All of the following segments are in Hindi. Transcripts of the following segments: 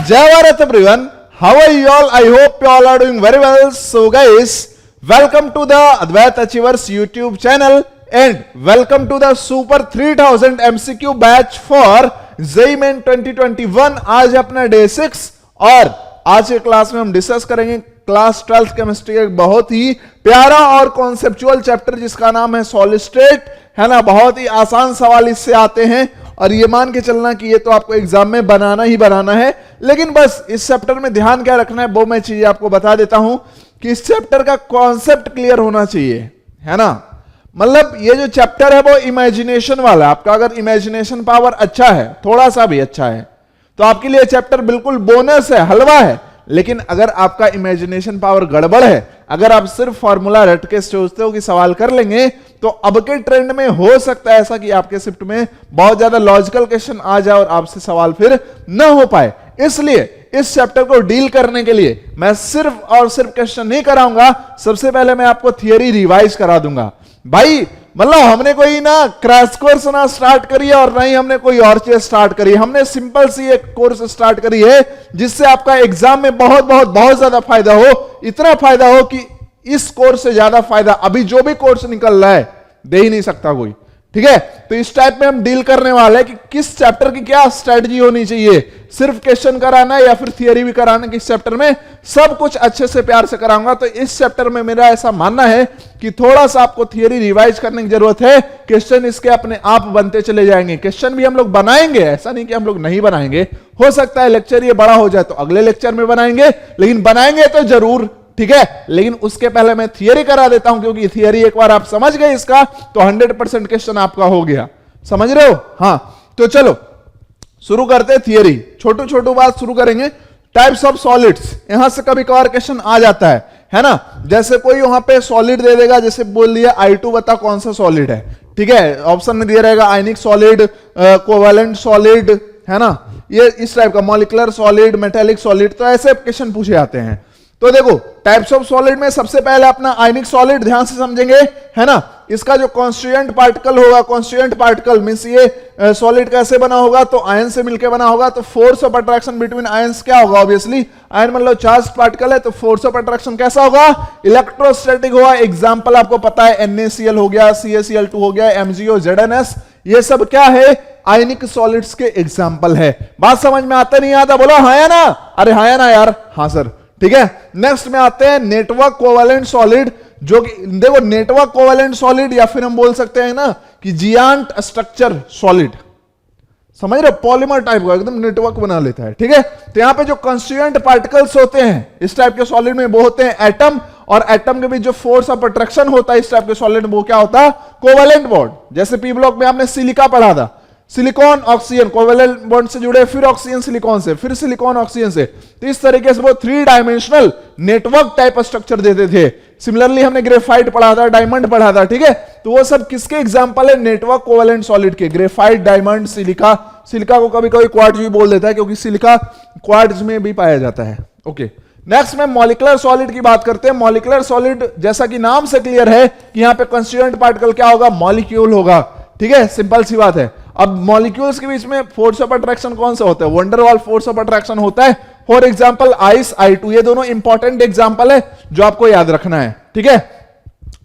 Jai Bharat everyone. How are you all? I hope you all are doing very well. So guys, welcome to the Advait Achievers YouTube channel and welcome to the Super 3000 MCQ batch for JEE Main 2021. आज अपना डे 6 और आज के क्लास में हम डिस्कस करेंगे क्लास 12th केमिस्ट्री एक बहुत ही प्यारा और कॉन्सेप्चुअल चैप्टर जिसका नाम है सॉलिड स्टेट, है ना। बहुत ही आसान सवाल इससे आते हैं और ये मान के चलना कि ये तो आपको एग्जाम में बनाना ही बनाना है। लेकिन बस इस चैप्टर में ध्यान क्या रखना है वो मैं चीजें आपको बता देता हूं कि इस चैप्टर का कॉन्सेप्ट क्लियर होना चाहिए, है ना। मतलब ये जो चैप्टर है वो इमेजिनेशन वाला, आपका अगर इमेजिनेशन पावर अच्छा है, थोड़ा सा भी अच्छा है, तो आपके लिए चैप्टर बिल्कुल बोनस है, हलवा है। लेकिन अगर आपका इमेजिनेशन पावर गड़बड़ है, अगर आप सिर्फ फॉर्मूला रट के सोचते हो कि सवाल कर लेंगे, तो अब के ट्रेंड में हो सकता है ऐसा कि आपके शिफ्ट में बहुत ज्यादा लॉजिकल क्वेश्चन आ जाए और आपसे सवाल फिर न हो पाए। इसलिए इस चैप्टर को डील करने के लिए मैं सिर्फ और सिर्फ क्वेश्चन नहीं कराऊंगा, सबसे पहले मैं आपको थियरी रिवाइज करा दूंगा। भाई मतलब हमने कोई ना क्रैश कोर्स ना स्टार्ट करी है और ना ही हमने कोई और चीज स्टार्ट करी है। हमने सिंपल सी एक कोर्स स्टार्ट करी है जिससे आपका एग्जाम में बहुत बहुत बहुत ज्यादा फायदा हो। इतना फायदा हो कि इस कोर्स से ज्यादा फायदा अभी जो भी कोर्स निकल रहा है दे ही नहीं सकता कोई, ठीक है। तो इस टाइप में हम डील करने वाले हैं कि किस चैप्टर की क्या स्ट्रेटजी होनी चाहिए, सिर्फ क्वेश्चन कराना है या फिर थियरी भी कराना, कि इस चैप्टर में सब कुछ अच्छे से प्यार से कराऊंगा। तो इस चैप्टर में मेरा ऐसा मानना है कि थोड़ा सा आपको थियरी रिवाइज करने की जरूरत है। क्वेश्चन इसके अपने आप बनते चले जाएंगे, क्वेश्चन भी हम लोग बनाएंगे, ऐसा नहीं कि हम लोग नहीं बनाएंगे। हो सकता है लेक्चर ये बड़ा हो जाए तो अगले लेक्चर में बनाएंगे, लेकिन बनाएंगे तो जरूर, ठीक है। लेकिन उसके पहले मैं थियरी करा देता हूं, क्योंकि थियरी एक बार आप समझ गए इसका तो 100% क्वेश्चन आपका हो गया। समझ रहे हो? हाँ, तो चलो शुरू करते हैं थियरी। छोटू छोटू बात शुरू करेंगे। टाइप्स ऑफ सॉलिड्स, यहां से कभी कभार क्वेश्चन आ जाता है ना। जैसे कोई वहां पे सॉलिड दे देगा, जैसे बोल दिया I2 बता कौन सा सॉलिड है, ठीक है। ऑप्शन में दिया रहेगा आयनिक सॉलिड, कोवैलेंट सॉलिड, है ना, ये इस टाइप का, मॉलिक्यूलर सॉलिड, मेटेलिक सॉलिड, तो ऐसे क्वेश्चन पूछे जाते हैं। तो देखो टाइप्स ऑफ सॉलिड में सबसे पहले अपना आयनिक सॉलिड ध्यान से समझेंगे, है ना। इसका जो कॉन्स्टिट्यूएंट पार्टिकल होगा, कॉन्स्टिट्यूएंट पार्टिकल मींस ये सॉलिड कैसे बना होगा, तो आयन से मिलकर बना होगा। तो force of attraction between ions क्या होगा, ऑब्वियसली आयन मतलब चार्ज पार्टिकल है, तो फोर्स ऑफ अट्रैक्शन कैसा होगा, इलेक्ट्रोस्टैटिक होगा। एग्जांपल आपको पता है NaCl हो गया, CaCl2 हो गया, MgO, ZnS, ये सब क्या है, आयनिक सॉलिड्स के एग्जाम्पल है। बात समझ में आता नहीं आता, बोलो हाँ या ना, अरे हाँ या ना यार, हाँ सर, ठीक है। नेक्स्ट में आते हैं नेटवर्क कोवैलेंट सॉलिड, जो कि देखो नेटवर्क कोवैलेंट सॉलिड या फिर हम बोल सकते हैं ना कि जियांट स्ट्रक्चर सॉलिड, समझ रहे हो, पॉलीमर टाइप का एकदम नेटवर्क बना लेता है, ठीक है। तो यहां पे जो कॉन्स्टिट्यूएंट पार्टिकल्स होते हैं इस टाइप के सॉलिड में वो होते हैं एटम, और एटम के बीच जो फोर्स ऑफ अट्रैक्शन होता है इस टाइप के सॉलिड में वो क्या होता है, कोवैलेंट बॉन्ड। जैसे पी ब्लॉक में आपने सिलिका पढ़ा था, सिलिकॉन ऑक्सीजन कोवैलेंट बॉन्ड से जुड़े, फिर ऑक्सीजन सिलिकॉन से, फिर सिलिकॉन ऑक्सीजन से। तो इस तरीके से वो 3 डायमेंशनल नेटवर्क टाइप स्ट्रक्चर देते थे। सिमिलरली हमने ग्रेफाइट पढ़ा था, डायमंड पढ़ा था, ठीक है। तो वो सब किसके एग्जांपल है, नेटवर्क कोवैलेंट सॉलिड के, ग्रेफाइट, डायमंड, सिलिका। सिलिका को कभी कभी क्वार्ट्ज भी बोल देता है क्योंकि सिलिका क्वार्ट्ज में भी पाया जाता है। ओके, नेक्स्ट में मॉलिक्यूलर सॉलिड की बात करते हैं। मॉलिक्यूलर सॉलिड जैसा कि नाम से क्लियर है कि यहां पे कॉन्स्टिट्यूएंट पार्टिकल क्या होगा, मॉलिक्यूल होगा, ठीक है, सिंपल सी बात है। अब मॉलिक्यूल्स के बीच में फोर्स ऑफ अट्रैक्शन कौन सा होता है, वंडरवॉल फोर्स ऑफ अट्रैक्शन होता है। फॉर एग्जांपल आइस, I2, ये दोनों इंपॉर्टेंट एग्जांपल है जो आपको याद रखना है, ठीक है।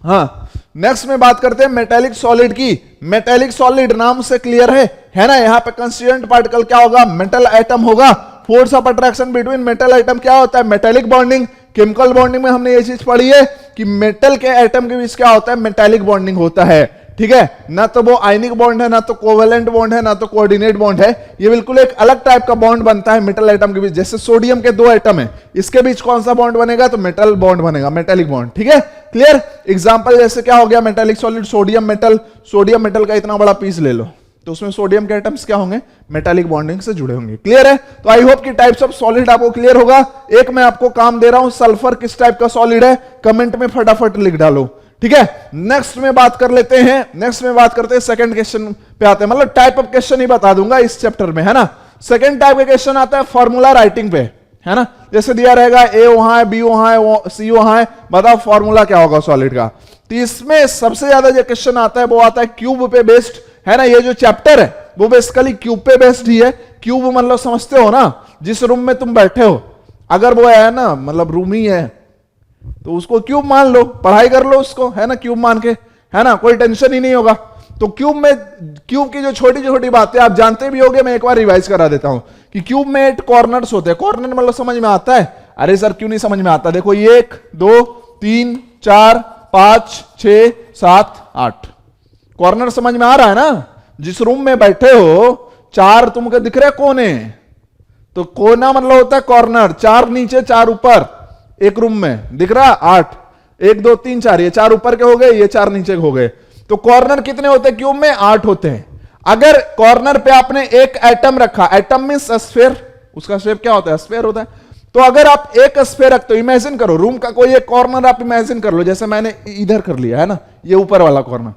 हाँ, नेक्स्ट में बात करते हैं मेटेलिक सॉलिड की। मेटेलिक सॉलिड नाम से क्लियर है ना। यहाँ पे कंस्टिट्यूएंट पार्टिकल क्या होगा, मेटल एटम होगा। Force of attraction between metal atom क्या होता है, मेटेलिक बॉन्डिंग। केमिकल बॉन्डिंग में हमने ये चीज पढ़ी है कि मेटल के एटम के बीच क्या होता है, मेटेलिक बॉन्डिंग होता है, ठीक है। ना तो वो आयनिक बॉन्ड है, ना तो कोवैलेंट बॉन्ड है, ना तो कोऑर्डिनेट बॉन्ड है। ये बिल्कुल एक अलग टाइप का बॉन्ड बनता है मेटल एटम के बीच। जैसे सोडियम के 2 एटम है, इसके बीच कौन सा बॉन्ड बनेगा, तो मेटल बॉन्ड बनेगा, मेटेलिक बॉन्ड, ठीक है, क्लियर। एग्जांपल जैसे क्या हो गया, metallic solid sodium metal. Sodium metal का इतना बड़ा पीस ले लो तो उसमें सोडियम के एटम्स क्या होंगे, मेटेलिक बॉन्डिंग से जुड़े होंगे, क्लियर है। तो आई होप कि टाइप्स ऑफ सॉलिड आपको क्लियर होगा। एक मैं आपको काम दे रहा हूं, सल्फर किस टाइप का सॉलिड है, कमेंट में फटाफट लिख डालो, ठीक है। नेक्स्ट में बात कर लेते हैं, नेक्स्ट में बात करते हैं सेकंड क्वेश्चन पे आते हैं। मतलब टाइप ऑफ क्वेश्चन ही बता दूंगा इस चैप्टर में, है ना। सेकंड टाइप का क्वेश्चन आता है फॉर्मूला राइटिंग पे, है ना। जैसे दिया रहेगा A वहां है, B वहां है, C वहां है, बताओ फॉर्मूला क्या होगा सॉलिड का। तो इसमें सबसे ज्यादा जो क्वेश्चन आता है वो आता है क्यूब पे बेस्ड, है ना। ये जो चैप्टर है वो बेसिकली क्यूब पे बेस्ड ही है, क्यूब मतलब समझते हो ना, जिस रूम में तुम बैठे हो, अगर वो है ना मतलब रूम ही है तो उसको क्यूब मान लो, पढ़ाई कर लो उसको, है ना, क्यूब मान के, है ना, कोई टेंशन ही नहीं होगा। तो क्यूब में, क्यूब की जो छोटी छोटी बातें आप जानते भी होंगे, मैं एक बार रिवाइज करा देता हूं कि क्यूब में 8 कॉर्नर्स होते हैं। कॉर्नर मतलब समझ में आता है? अरे सर क्यों नहीं समझ में आता? देखो 1 2 3 4 5 6 7 8 कॉर्नर समझ में आ रहा है ना? जिस रूम में बैठे हो 4 तुमको दिख रहे कोने, तो कोना मतलब होता है कॉर्नर। 4 नीचे 4 ऊपर, एक रूम में दिख रहा 8, 1 2 3 4, ये 4 ऊपर के हो गए, ये 4 नीचे के हो गए। तो कॉर्नर कितने होते हैं क्यूब में? 8 होते हैं। अगर कॉर्नर पे आपने एक एटम रखा, एटम मींस स्फीयर, उसका शेप क्या होता है? स्फीयर होता है। तो अगर आप एक स्फीयर रखते हो, इमेजिन करो रूम का कोई एक कॉर्नर आप इमेजिन कर लो, जैसे मैंने इधर कर लिया है ना, ये ऊपर वाला कॉर्नर,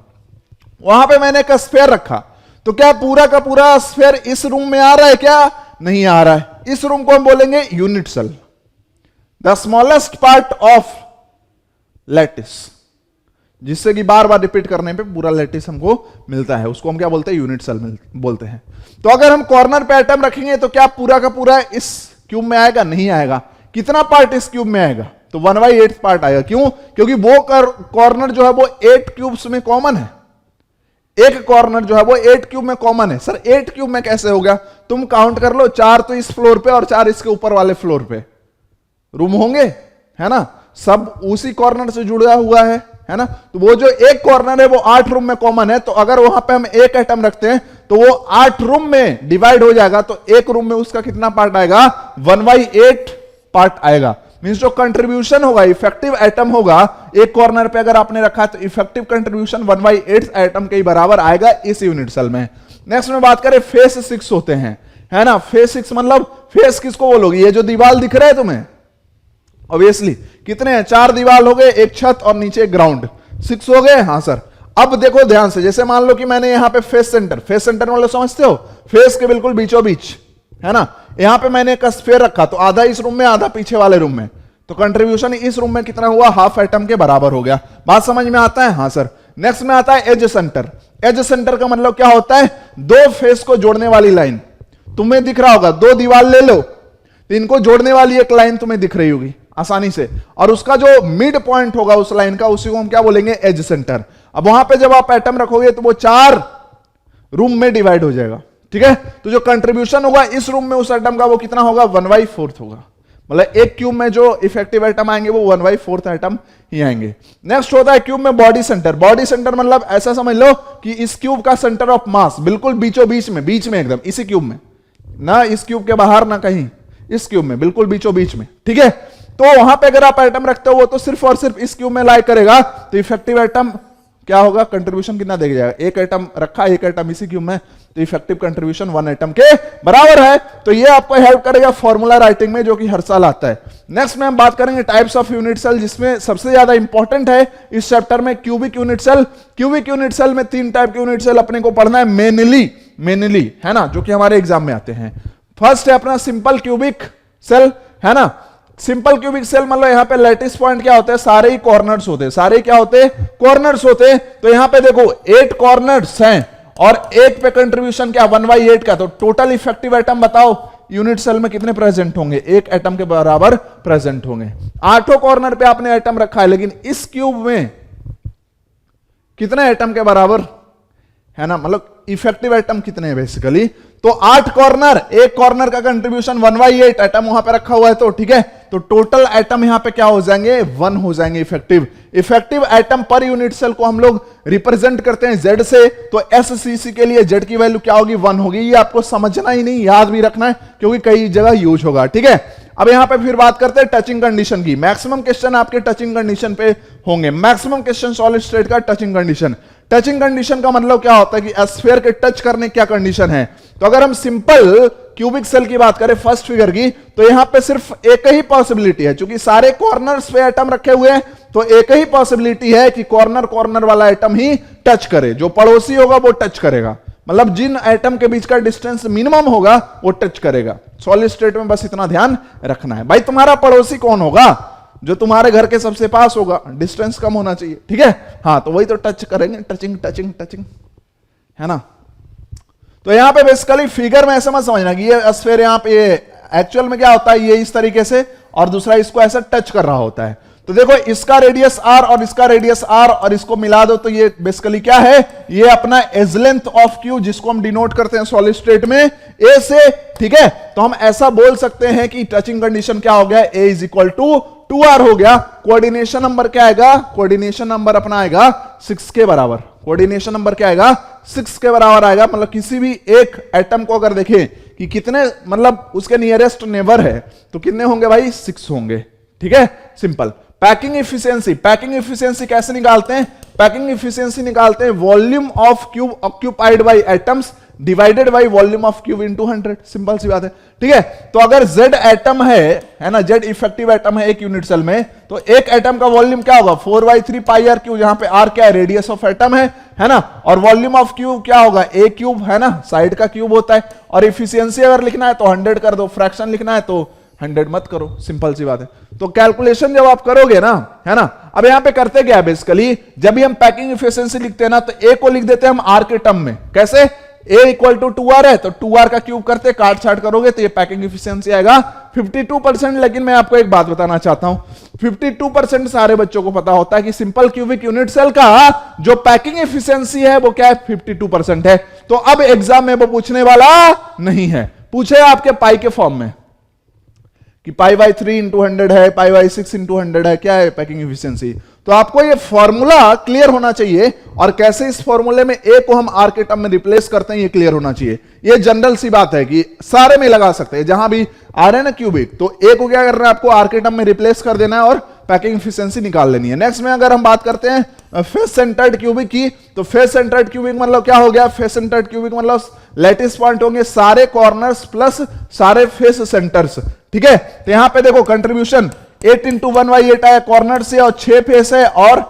वहां पे मैंने एक स्फीयर रखा, तो क्या पूरा का पूरा स्फीयर इस रूम में आ रहा है? क्या नहीं आ रहा है। इस रूम को हम बोलेंगे unit cell, the smallest part of lattice, जिससे कि बार बार रिपीट करने पे पूरा लैटिस हमको मिलता है, उसको हम क्या बोलते हैं? यूनिट सेल बोलते हैं। तो अगर हम कॉर्नर पे एटम रखेंगे तो क्या पूरा का पूरा इस क्यूब में आएगा? नहीं आएगा। कितना पार्ट इस क्यूब में आएगा? तो 1/8 पार्ट आएगा। क्यों? क्योंकि वो कॉर्नर जो है वो 8 क्यूब्स में कॉमन है। एक कॉर्नर जो है वो 8 क्यूब में कॉमन है। सर 8 क्यूब में कैसे हो गया? तुम काउंट कर लो, 4 तो इस फ्लोर पे और 4 इसके ऊपर वाले फ्लोर पे रूम होंगे, है ना, सब उसी कॉर्नर से जुड़ा हुआ है ना। तो वो जो एक कॉर्नर है वो 8 रूम में कॉमन है। तो अगर वहां पे हम एक एटम रखते हैं तो वो 8 रूम में डिवाइड हो जाएगा, तो एक रूम में उसका कितना पार्ट आएगा? 1/8 पार्ट आएगा। मींस जो कंट्रीब्यूशन होगा, इफेक्टिव एटम होगा, एक कॉर्नर पे अगर आपने रखा तो इफेक्टिव कंट्रीब्यूशन 1/8 एटम के बराबर आएगा इस यूनिट सेल में। नेक्स्ट में बात करें, फेस 6 होते हैं, है ना। फेस 6 मतलब फेस किसको बोलोगे? ये जो दीवार दिख रहा है तुम्हें, ऑब्वियसली कितने हैं? 4 दीवार हो गए, एक छत और नीचे ग्राउंड, 6 हो गए। हाँ सर। अब देखो ध्यान से, जैसे मान लो कि मैंने यहां पे फेस सेंटर मतलब समझते हो, फेस के बिल्कुल बीचों बीच, है ना, यहां पे मैंने एक स्फीयर रखा, तो आधा इस रूम में आधा पीछे वाले रूम में, तो कंट्रीब्यूशन इस रूम में कितना हुआ? हाफ एटम के बराबर हो गया। बात समझ में आता है? हाँ सर। नेक्स्ट में आता है एज सेंटर। एज सेंटर का मतलब क्या होता है? 2 फेस को जोड़ने वाली लाइन। तुम्हें दिख रहा होगा, 2 दीवार ले लो, तो इनको जोड़ने वाली एक लाइन तुम्हें दिख रही होगी आसानी से, और उसका जो मिड पॉइंट होगा उस लाइन का, उसी को हम क्या बोलेंगे? Edge centre. अब वहां पे जब आप एटम रखोगे तो वो 4 रूम में डिवाइड हो जाएगा, ठीक है। तो जो कंट्रीब्यूशन होगा इस रूम में उस एटम का, वो कितना होगा? 1/4 होगा। मतलब एक क्यूब में जो इफेक्टिव एटम आएंगे वो 1/4 एटम ही आएंगे। नेक्स्ट होता है क्यूब में बॉडी सेंटर। बॉडी सेंटर मतलब ऐसा समझ लो कि इस क्यूब का सेंटर ऑफ मास बिल्कुल बीचों बीच में एकदम इसी क्यूब में, ना इस क्यूब के बाहर ना कहीं, इस क्यूब में बिल्कुल बीचों बीच में, ठीक है। तो वहां पे अगर आप एटम रखते हो वो तो सिर्फ और सिर्फ इस क्यूब में लाई करेगा, तो इफेक्टिव एटम क्या होगा? कंट्रीब्यूशन कितना देगा जाएगा? एक एटम रखा, एक एटम इसी क्यूब में, तो इफेक्टिव कंट्रीब्यूशन 1 एटम के बराबर है। तो ये आपको हेल्प करेगा फॉर्मूला राइटिंग में, जो कि हर साल आता है। नेक्स्ट में हम बात करेंगे टाइप्स ऑफ यूनिट सेल, जिसमें सबसे ज्यादा इंपॉर्टेंट है इस चैप्टर में cubic unit cell. Cubic unit cell में 3 टाइप के यूनिट सेल अपने को पढ़ना है मेनली, है ना, जो कि हमारे एग्जाम में आते हैं। फर्स्ट है अपना सिंपल क्यूबिक सेल, है ना। सिंपल क्यूबिक सेल मतलब यहां पे लैटिस पॉइंट क्या होते हैं? सारे ही कॉर्नर्स होते हैं, सारे क्या होते हैं? कॉर्नर्स होते हैं। तो यहां पे देखो 8 कॉर्नर्स हैं और एक पे कंट्रीब्यूशन क्या? 1/8 का। तो टोटल इफेक्टिव एटम बताओ यूनिट सेल में कितने प्रेजेंट होंगे? 1 एटम के बराबर प्रेजेंट होंगे। 8 कॉर्नर पे आपने एटम रखा है, लेकिन इस क्यूब में कितने एटम के बराबर, है ना, मतलब इफेक्टिव एटम कितने हैं बेसिकली? तो 8 कॉर्नर, एक कॉर्नर का कंट्रीब्यूशन 1/8 एटम वहां पे रखा हुआ है, तो ठीक है। तो टोटल एटम यहां पे क्या हो जाएंगे? 1 हो जाएंगे effective. Effective atom per unit cell को हम लोग रिप्रेजेंट करते हैं Z से, तो SCC के लिए Z की वैल्यू क्या होगी? 1 होगी। ये आपको समझना ही नहीं, याद भी रखना है, क्योंकि कई जगह यूज होगा, ठीक है। अब यहां पे फिर बात करते हैं टचिंग कंडीशन की। मैक्सिमम क्वेश्चन आपके टचिंग कंडीशन पे होंगे। मैक्सिमम क्वेश्चन सॉलिड स्टेट का टचिंग कंडीशन। टचिंग कंडीशन का मतलब क्या होता है कि स्फीयर के टच करने क्या कंडीशन है। तो अगर हम सिंपल क्यूबिक सेल की बात करें फर्स्ट फिगर की, तो यहां पे सिर्फ एक ही पॉसिबिलिटी है, क्योंकि सारे कॉर्नर्स पे एटम रखे हुए हैं, तो एक ही पॉसिबिलिटी है कि कॉर्नर वाला एटम ही टच करे। जो पड़ोसी होगा वो टच करेगा, मतलब जिन एटम के बीच का डिस्टेंस मिनिमम होगा वो टच करेगा। सॉलिड स्टेट में बस इतना ध्यान रखना है। भाई तुम्हारा पड़ोसी कौन होगा? जो तुम्हारे घर के सबसे पास होगा, डिस्टेंस कम होना चाहिए, ठीक है। हाँ, तो वही तो टच करेंगे, टचिंग, है ना। तो यहां पे बेसिकली फिगर में ऐसा मत समझना कि ये स्फीयर यहां पे एक्चुअल में क्या होता है, ये इस तरीके से और दूसरा इसको ऐसा टच कर रहा होता है। तो देखो इसका रेडियस r और इसका रेडियस r और इसको मिला दो तो ये बेसिकली क्या है, ये अपना एज लेंथ ऑफ q जिसको हम डिनोट करते हैं सॉलिड स्टेट में a से, ठीक है। तो हम ऐसा बोल सकते हैं कि टचिंग कंडीशन क्या हो गया, a is equal to 2r हो गया। कोऑर्डिनेशन नंबर क्या आएगा, कोऑर्डिनेशन नंबर अपना आएगा 6 के बराबर। कोऑर्डिनेशन नंबर क्या आएगा, 6 के बराबर आएगा। मतलब किसी भी एक एटम को अगर देखें कि कितने मतलब उसके नियरेस्ट नेबर है तो कितने होंगे भाई, 6 होंगे, ठीक है, simple. Packing efficiency, packing efficiency कैसे निकालते हैं, पैकिंग इफिशियंसी निकालते हैं volume of cube occupied by atoms divided by volume of cube into 100, simple सी बात है, ठीक है। तो अगर Z एटम है ना, Z इफेक्टिव एटम है एक यूनिट सेल में, तो एक एटम का वॉल्यूम क्या होगा 4/3 पाई r क्यूब, जहां पे r क्या है, रेडियस ऑफ एटम है ना, और वॉल्यूम ऑफ क्यूब क्या होगा, a क्यूब, है ना, साइड का क्यूब होता है। और इफिशियंसी अगर लिखना है तो 100 कर दो, फ्रैक्शन लिखना है तो 100 मत करो, सिंपल सी बात है। तो कैलकुलेशन जब आप करोगे ना, है ना, अब यहां पे करते क्या है बेसिकली, जब भी हम पैकिंग इफिशियंसी लिखते हैं ना तो a को लिख देते हैं हम r के टर्म में, कैसे, a इक्वल टू 2r है तो 2r का क्यूब करते, काट छाट करोगे तो ये पैकिंग इफिशियंसी आएगा 52%। लेकिन मैं आपको एक बात बताना चाहता हूं, 52% सारे बच्चों को पता होता है कि सिंपल क्यूबिक यूनिट सेल का जो पैकिंग इफिशियंसी है वो क्या है, 52% है। तो अब एग्जाम में वो पूछने वाला नहीं है, पूछे आपके पाई के फॉर्म में कि π/3 इंटू 100 है, π/6 इंटू 100 है, क्या है पैकिंग इफिशियंसी। तो आपको ये फॉर्मूला क्लियर होना चाहिए और कैसे इस फॉर्मूले में a को हम r के टर्म में रिप्लेस करते हैं ये क्लियर होना चाहिए। ये जनरल सी बात है कि सारे में लगा सकते हैं, जहां भी r है ना क्यूबिक, तो a को क्या करना है, आपको r के टर्म में रिप्लेस कर देना है और पैकिंग इफिशियंसी निकाल लेनी है। नेक्स्ट में अगर हम बात करते हैं फेस सेंटर्ड क्यूबिक की, तो फेस सेंटर्ड क्यूबिक मतलब क्या हो गया, फेस सेंटर्ड क्यूबिक मतलब लैटिस पॉइंट होंगे सारे कॉर्नर्स प्लस सारे फेस सेंटर्स, ठीक है। तो यहां पे देखो कंट्रीब्यूशन 8 इंटू 1/8 आया कॉर्नर से और 6 फेस है और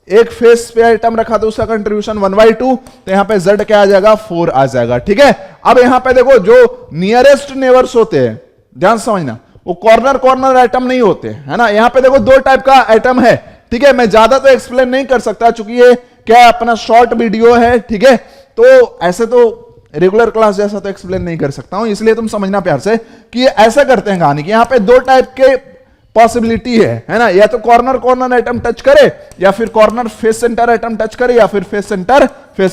एक फेस पे आइटम रखा तो उसका कंट्रीब्यूशन 1/2, तो यहां पे z क्या आ जाएगा, 4 आ जाएगा, ठीक है। अब यहां पे देखो जो नियरेस्ट नेबर्स होते हैं, ध्यान समझना, वो कॉर्नर कॉर्नर आइटम नहीं होते, है ना। यहां पे देखो दो टाइप का आइटम है, ठीक है। मैं ज्यादा तो एक्सप्लेन नहीं कर सकता क्योंकि ये क्या है, अपना शॉर्ट वीडियो है, ठीक है। तो ऐसे तो रेगुलर क्लास जैसा तो एक्सप्लेन नहीं कर सकता हूं, इसलिए तुम समझना प्यार से कि ये ऐसा करते हैं कहानी कि यहां पे दो टाइप के पॉसिबिलिटी है ना, या तो कॉर्नर कॉर्नर आइटम टच करे या फिर corner face centre item touch करे या फिर फेस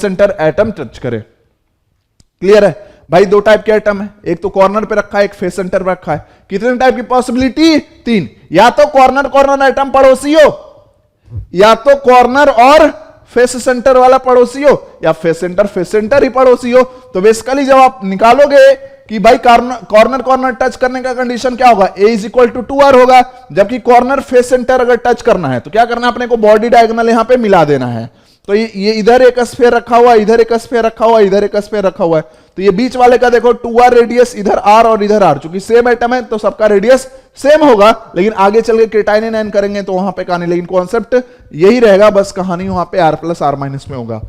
सेंटर आइटम टच करे। क्लियर है भाई, दो टाइप के आइटम है, एक तो कॉर्नर पे रखा है, एक फेस सेंटर पे रखा है। कितने टाइप की पॉसिबिलिटी, 3, या तो कॉर्नर कॉर्नर आइटम पड़ोसी हो, या तो कॉर्नर और फेस सेंटर वाला पड़ोसी हो, या फेस सेंटर ही पड़ोसी हो। तो बेसिकली जब आप निकालोगे कि भाई कॉर्नर कॉर्नर टच करने का कंडीशन क्या होगा, a is equal to 2r होगा, जबकि कॉर्नर फेस सेंटर अगर टच करना है तो क्या करना है, अपने को बॉडी डायगोनल यहां पे मिला देना है। तो ये इधर एक स्फीयर रखा हुआ, इधर एक स्फीयर रखा हुआ, इधर एक स्फीयर रखा हुआ है, तो ये बीच वाले का देखो 2r रेडियस, इधर r और इधर r, चूंकि सेम एटम है तो सबका रेडियस सेम होगा। लेकिन आगे चल के केटाइनिन एन करेंगे तो वहां पे कहानी, लेकिन कॉन्सेप्ट यही रहेगा, बस कहानी वहां पे r प्लस r माइनस में होगा।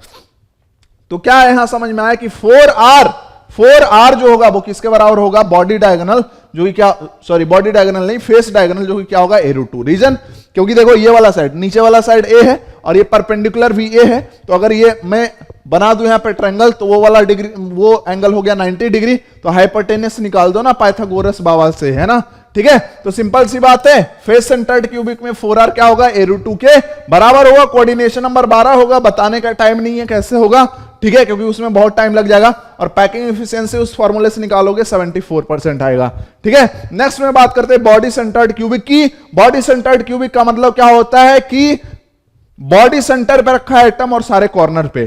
तो क्या यहां समझ में आया कि 4r जो होगा वो किसके बराबर होगा, बॉडी डायगोनल, जो कि क्या, सॉरी बॉडी डायगोनल नहीं, फेस डायगोनल, जो कि क्या होगा a√2। रीजन, क्योंकि देखो ये वाला साइड, नीचे वाला साइड a है और ये परपेंडिकुलर भी a है, तो अगर ये मैं बना दूं यहां पे ट्रायंगल तो वो वाला डिग्री, वो एंगल हो गया 90 डिग्री, तो हाइपोटेनस निकाल दो ना पाइथागोरस बाबा से, है ना, ठीक है। तो सिंपल सी बात है, फेस सेंटर्ड क्यूबिक में 4r क्या होगा, a√2 के बराबर होगा। कोऑर्डिनेशन नंबर 12 होगा, बताने का टाइम नहीं है कैसे होगा, ठीक है, क्योंकि उसमें बहुत टाइम लग जाएगा। और पैकिंग एफिशिएंसी उस फॉर्मूले से निकालोगे 74% आएगा, ठीक है। नेक्स्ट में बात करते हैं बॉडी सेंटर्ड क्यूबिक की। बॉडी सेंटर्ड क्यूबिक का मतलब क्या होता है कि बॉडी सेंटर पे रखा है एटम और सारे कॉर्नर पे,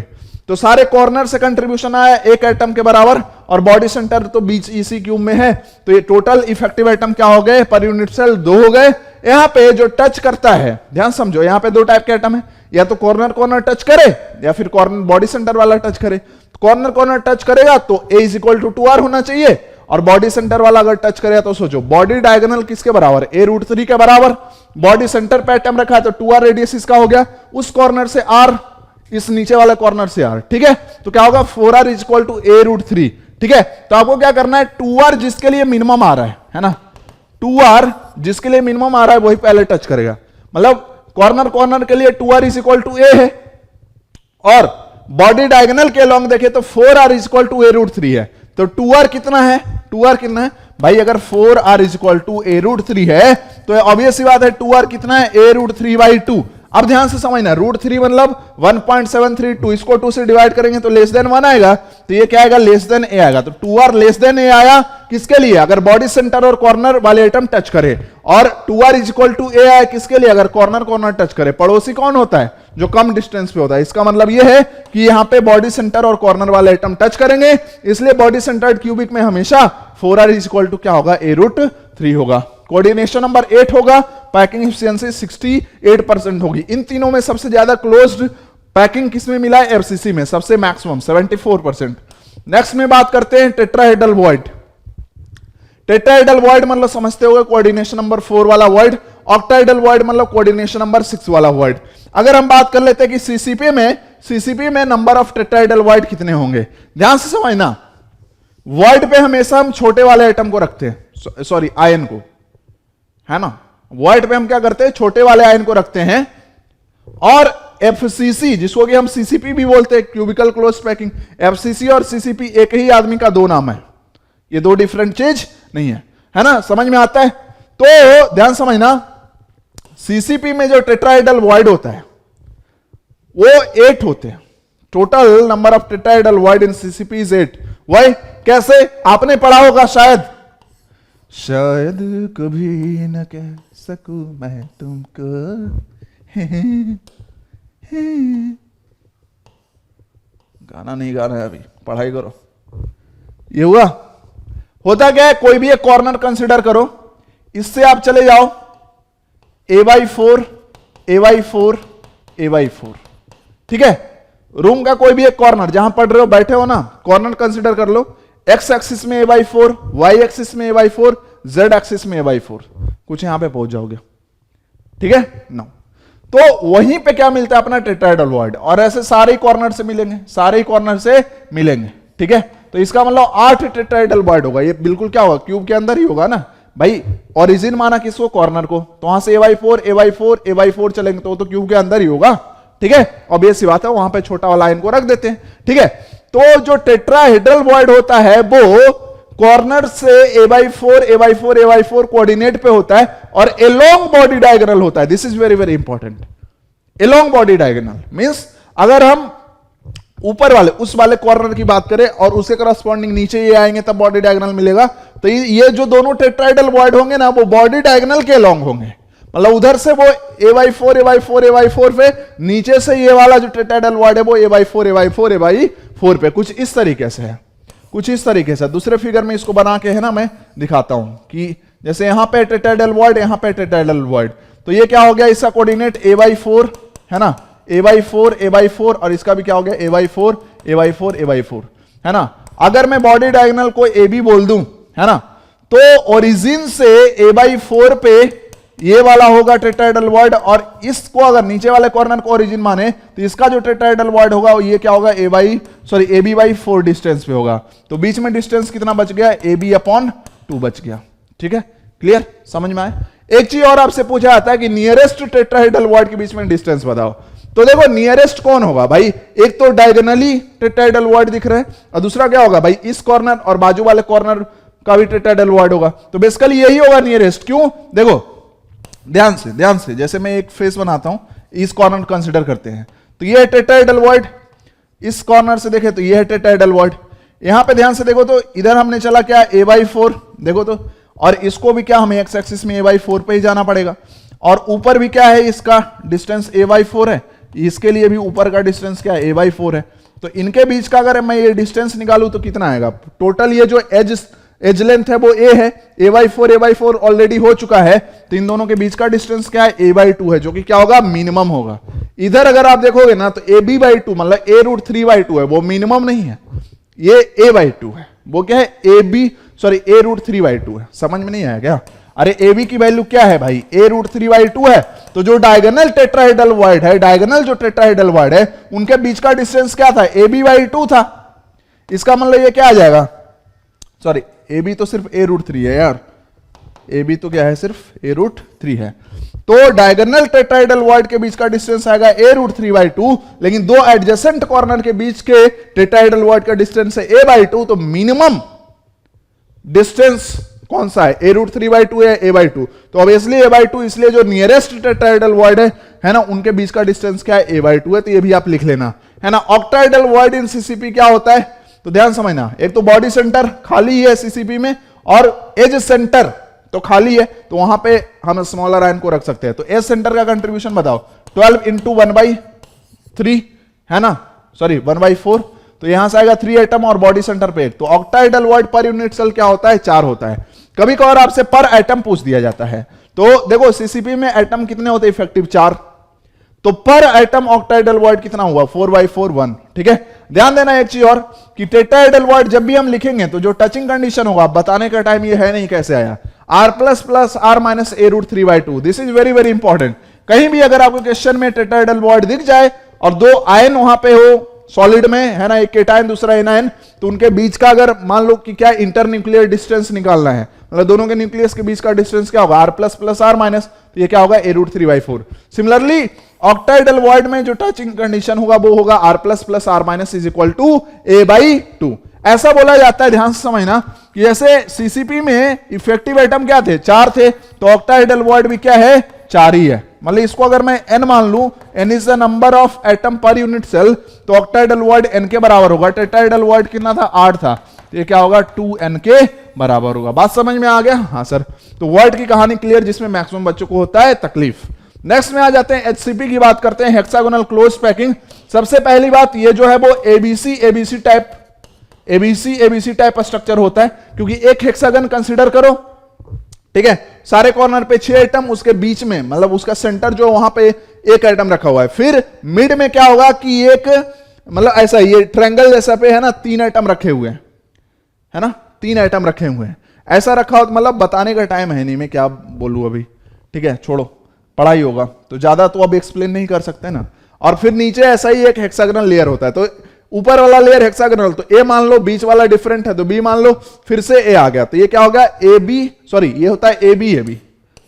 तो सारे कॉर्नर से कंट्रीब्यूशन आया एक एटम के बराबर, और बॉडी सेंटर तो बीच इसी क्यूब में है, तो ये टोटल इफेक्टिव एटम क्या हो गए, पर यूनिट सेल 2 हो गए। यहां पे जो टच करता है, ध्यान समझो, यहां पे दो टाइप के एटम है, या तो कॉर्नर कॉर्नर टच करे या फिर कॉर्नर बॉडी सेंटर वाला टच करे। कॉर्नर कॉर्नर टच करेगा तो a is equal to 2r होना चाहिए, और बॉडी सेंटर वाला अगर टच करेगा तो सोचो बॉडी डायगोनल किसके बराबर, a√3 के बराबर। बॉडी सेंटर पे एटम रखा है तो 2r रेडियस इसका हो गया, उस कॉर्नर से r, इस नीचे वाले कॉर्नर से r, ठीक है। तो क्या होगा, 4r is equal to a√3, ठीक है। तो आपको क्या करना है, 2r जिसके लिए मिनिमम आ रहा है ना, 2r जिसके लिए मिनिमम आ रहा है वही पहले टच करेगा। मतलब कॉर्नर कॉर्नर के लिए 2r is equal to a है, और बॉडी डायगोनल के अलॉन्ग देखे तो 4r equal to a root 3 है, तो 2r कितना है, 2r कितना है भाई, अगर 4r equal to a root 3 है तो ऑब्वियस सी बात है 2r कितना है, a रूट 3 बाई 2। अब ध्यान से समझना, रूट 3 मतलब 1.732, इसको 2 से डिवाइड करेंगे तो लेस देन 1 आएगा, तो ये क्या आएगा, लेस देन a आएगा। तो 2r लेस देन a आया किसके लिए, अगर बॉडी सेंटर और कॉर्नर वाले आइटम टच करे, और 2r इक्वल टू a आया किसके लिए, अगर कॉर्नर कॉर्नर टच करे। पड़ोसी कौन होता है, जो कम डिस्टेंस पे होता है। इसका मतलब ये है कि यहां पे बॉडी सेंटर और कॉर्नर वाले आइटम टच करेंगे, इसलिए बॉडी सेंटर्ड क्यूबिक में हमेशा 4r इक्वल टू क्या होगा, a रूट 3 होगा। कोऑर्डिनेशन नंबर 8 होगा, पैकिंग एफिशिएंसी 68% होगी। इन तीनों में सबसे ज्यादा क्लोज्ड पैकिंग किसमें मिला है, एफसीसी में, सबसे मैक्सिमम 74%। नेक्स्ट में बात करते हैं टेट्राहेड्रल वॉइड। टेट्राहेड्रल वॉइड मतलब समझते होंगे कोऑर्डिनेशन नंबर 4 वाला वॉइड, ऑक्टाहेड्रल वॉइड मतलब कोऑर्डिनेशन नंबर 6 वाला वॉइड। अगर हम बात कर लेते हैं कि सीसीपी में नंबर ऑफ टेट्राहेड्रल वॉइड कितने होंगे, ध्यान से समझना, वॉइड पे हमेशा हम छोटे वाले आइटम को रखते हैं, सॉरी आयन को, है ना, वॉइड पे हम क्या करते हैं, छोटे वाले आयन को रखते हैं। और एफसीसी जिसको कि हम सीसीपी भी बोलते हैं, क्यूबिकल क्लोज पैकिंग, एफसीसी और सीसीपी एक ही आदमी का दो नाम है, ये दो डिफरेंट चीज नहीं है ना, समझ में आता है। तो ध्यान समझना, सीसीपी में जो टेट्राहेड्रल वॉइड होता है वो 8 होते हैं। Total number of tetrahedral void in CCP is 8। वही कैसे, आपने पढ़ा होगा शायद कभी न कह सकूं मैं तुमको, गाना नहीं गा रहा है अभी, पढ़ाई करो। ये हुआ, होता क्या है, कोई भी एक कॉर्नर कंसिडर करो, इससे आप चले जाओ a/4 a/4 a/4, ठीक है। रूम का कोई भी एक कॉर्नर जहां पढ़ रहे हो, बैठे हो ना, कॉर्नर कंसिडर कर लो, x एक्सिस में a/4, y एक्सिस में a/4, z एक्सिस में a/4, कुछ यहां पे पहुंच जाओगे, ठीक है ना। तो वहीं पे क्या मिलता है, अपना टेट्राहेड्रल वॉइड, और ऐसे सारे कॉर्नर से मिलेंगे, सारे कॉर्नर से मिलेंगे, ठीक है। तो इसका मतलब 8 टेट्राहेड्रल वॉइड होगा। ये बिल्कुल क्या होगा, क्यूब के अंदर ही होगा ना भाई, ओरिजिन माना किसको, कॉर्नर को, तो वहां से a/4 a/4 a/4 चलेंगे तो क्यूब के अंदर ही होगा, ठीक है। ऑब्वियस सी बात है, वहां पे छोटा वाला लाइन को रख देते हैं, ठीक है। तो जो टेट्राहेड्रल वॉइड होता है वो कॉर्नर से a/4 a/4 a/4 कोऑर्डिनेट पे होता है, और एलोंग बॉडी डायगोनल होता है। This is very very important. Along body diagonal means अगर हम ऊपर वाले उस वाले कॉर्नर की बात करें और उसके करस्पॉन्डिंग नीचे ये आएंगे तब बॉडी डायगोनल मिलेगा। तो ये जो दोनों टेट्राहेड्रल वॉइड होंगे ना, वो बॉडी डायगोनल के अलोंग होंगे, मतलब उधर से वो a/4 a/4 a/4 पे, नीचे से ये वाला जो टेट्राहेड्रल वॉइड है वो a/4 a/4 a/4 पे, कुछ इस तरीके से है, कुछ इस तरीके से। दूसरे फिगर में इसको बना के है ना मैं दिखाता हूं कि जैसे यहां पे टेट्राहेड्रल वॉइड, यहां पे टेट्राहेड्रल वॉइड, तो ये क्या हो गया, इसका कोऑर्डिनेट a/4 है ना, a/4 a/4, और इसका भी क्या हो गया a/4 a/4 a/4, है ना। अगर मैं बॉडी डायगोनल को AB बोल दूं, है ना, तो ओरिजिन से a/4 पे ये वाला होगा टेट्राहेड्रल वॉइड, और इसको अगर नीचे वाले कॉर्नर को ओरिजिन माने तो इसका जो टेट्राहेड्रल वॉइड होगा ये क्या होगा, AB/4 डिस्टेंस पे होगा। तो बीच में डिस्टेंस कितना बच गया, AB/2 बच गया, ठीक है। क्लियर, समझ में आया। एक चीज और आपसे पूछा जाता है कि नियरेस्ट टेट्राहेड्रल वॉइड के बीच में डिस्टेंस बताओ, तो देखो नियरेस्ट कौन होगा भाई, एक तो डायगोनली टेट्राहेड्रल वॉइड दिख रहा है, और दूसरा क्या होगा भाई, इस कॉर्नर और बाजू वाले कॉर्नर का भी टेट्राहेड्रल वॉइड होगा, तो बेसिकली यही होगा नियरेस्ट। क्यों, देखो ध्यान से, जैसे मैं एक फेस बनाता हूं, इस कॉर्नर कंसीडर करते हैं, तो ये है टेट्राहेड्रल वॉइड, इस कॉर्नर से देखें तो ये है टेट्राहेड्रल वॉइड। यहां पे ध्यान से देखो तो इधर हमने चला क्या, a/4, देखो तो, और इसको भी क्या हमें x एक्सिस में a/4 पे ही जाना पड़ेगा, और ऊपर भी क्या है, इसका डिस्टेंस a/4 है, इसके लिए भी ऊपर का डिस्टेंस क्या है, a/4 है। तो इनके बीच का अगर मैं ये डिस्टेंस निकालूं तो कितना आएगा, टोटल ये जो एज लेंथ है वो a है, a/4 ऑलरेडी हो चुका है, तो इन दोनों के बीच का डिस्टेंस क्या है, a/2 है, जो कि क्या होगा, मिनिमम होगा। इधर अगर आप देखोगे ना तो ab/2 मतलब a√3/2 है, वो मिनिमम नहीं है, ये a/2 है, वो क्या है, a√3/2 है। समझ में नहीं आया क्या, अरे ab की वैल्यू क्या है भाई, a√3/2 है। तो जो डायगोनल टेट्राहेड्रल वॉइड है, डायगोनल जो टेट्राहेड्रल वॉइड है, उनके बीच का डिस्टेंस क्या था, ab/2 था। इसका मतलब ये क्या आ जाएगा, सॉरी ab तो सिर्फ a√3 है यार, ab तो क्या है, सिर्फ a√3 है। तो डायगोनल टेट्राहेड्रल वॉइड के बीच का डिस्टेंस आएगा a√3/2, लेकिन दो एडजेसेंट कॉर्नर के बीच के टेट्राहेड्रल वॉइड का डिस्टेंस है a/2, तो मिनिमम डिस्टेंस कौन सा है, a√3/2 या a/2? तो ऑब्वियसली a/2, इसलिए जो नियरेस्ट टेट्राहेड्रल वॉइड है ना, उनके बीच का डिस्टेंस क्या है, a/2 है, तो ये भी आप लिख लेना, है ना। ऑक्टाहेड्रल वॉइड इन सीसीपी क्या होता है, तो ध्यान समझना, एक तो बॉडी सेंटर खाली है सीसीपी में, और एज सेंटर तो खाली है, तो वहां पे हम स्मॉलर आयन को रख सकते हैं। तो एज सेंटर का कंट्रीब्यूशन बताओ, 12 इंटू 1/3 है ना, सॉरी 1/4, तो यहां से आएगा 3 एटम और बॉडी सेंटर पे 1। तो octahedral void per unit cell क्या होता है, 4 होता है। कभी कभार आपसे पर एटम पूछ दिया जाता है, तो देखो सीसीपी में एटम कितने होते हैं इफेक्टिव, 4, तो पर एटम ऑक्टाहेड्रल वॉइड कितना हुआ, 4/4 1। ठीक है, ध्यान देना एक चीज और कि टेट्राहेड्रल वॉइड जब भी हम लिखेंगे तो जो टचिंग कंडीशन होगा, बताने का टाइम ये है नहीं कैसे आया, r++r- a√3/2, this is very very important. कहीं भी अगर आपको क्वेश्चन में टेट्राहेड्रल वॉइड दिख जाए और दो आयन वहां पे हो सॉलिड में, है ना, एक केटायन दूसरा एनायन, तो उनके बीच का अगर मान लो कि क्या इंटरन्यूक्लियर डिस्टेंस निकालना है, मतलब दोनों के न्यूक्लियस के बीच का डिस्टेंस क्या होगा, r++r-, तो ये क्या होगा, a√3/4। सिमिलरली ऑक्टाहेड्रल वॉइड में जो टचिंग कंडीशन होगा वो होगा r++r- is equal to a/2। ऐसा बोला जाता है, ध्यान से समझना, कि जैसे सीसीपी में इफेक्टिव एटम क्या थे, 4 थे, तो ऑक्टाहेड्रल वॉइड भी क्या है, 4 ही है। मतलब इसको अगर मैं n मान लूं, n is the number of atom per unit cell, तो ऑक्टाहेड्रल वॉइड n के बराबर होगा। टेट्राहेड्रल वॉइड कितना था, 8 था, तो ये क्या होगा, 2n के बराबर होगा। बात समझ में आ गया, हाँ सर। तो वॉइड की कहानी क्लियर, जिसमें मैक्सिमम बच्चों को होता है तकलीफ। नेक्स्ट में आ जाते हैं एचसीपी की बात करते हैं, हेक्सागोनल क्लोज पैकिंग। सबसे पहली बात ये जो है वो एबीसी टाइप स्ट्रक्चर होता है, क्योंकि एक हेक्सागन कंसीडर करो, ठीक है, सारे कॉर्नर पे 6 एटम, उसके बीच में मतलब उसका सेंटर जो वहां पे एक एटम रखा हुआ है, फिर मिड में क्या होगा कि एक मतलब ऐसा ये ट्रायंगल जैसा पे है ना, 3 एटम रखे हुए हैं, है ना, 3 एटम रखे हुए हैं, ऐसा रखा हो, मतलब बताने का टाइम है नहीं, मैं क्या बोलूं अभी, ठीक है, छोड़ो, पढ़ाई होगा तो ज्यादा तो अब एक्सप्लेन नहीं कर सकते ना। और फिर नीचे ऐसा ही एक हेक्सागोनल लेयर होता है, तो ऊपर वाला लेयर हेक्सागोनल, तो ए मान लो, बीच वाला डिफरेंट है तो बी मान लो, फिर से ए आ गया, तो ये क्या होगा, ए बी, सॉरी ये होता है ए बी,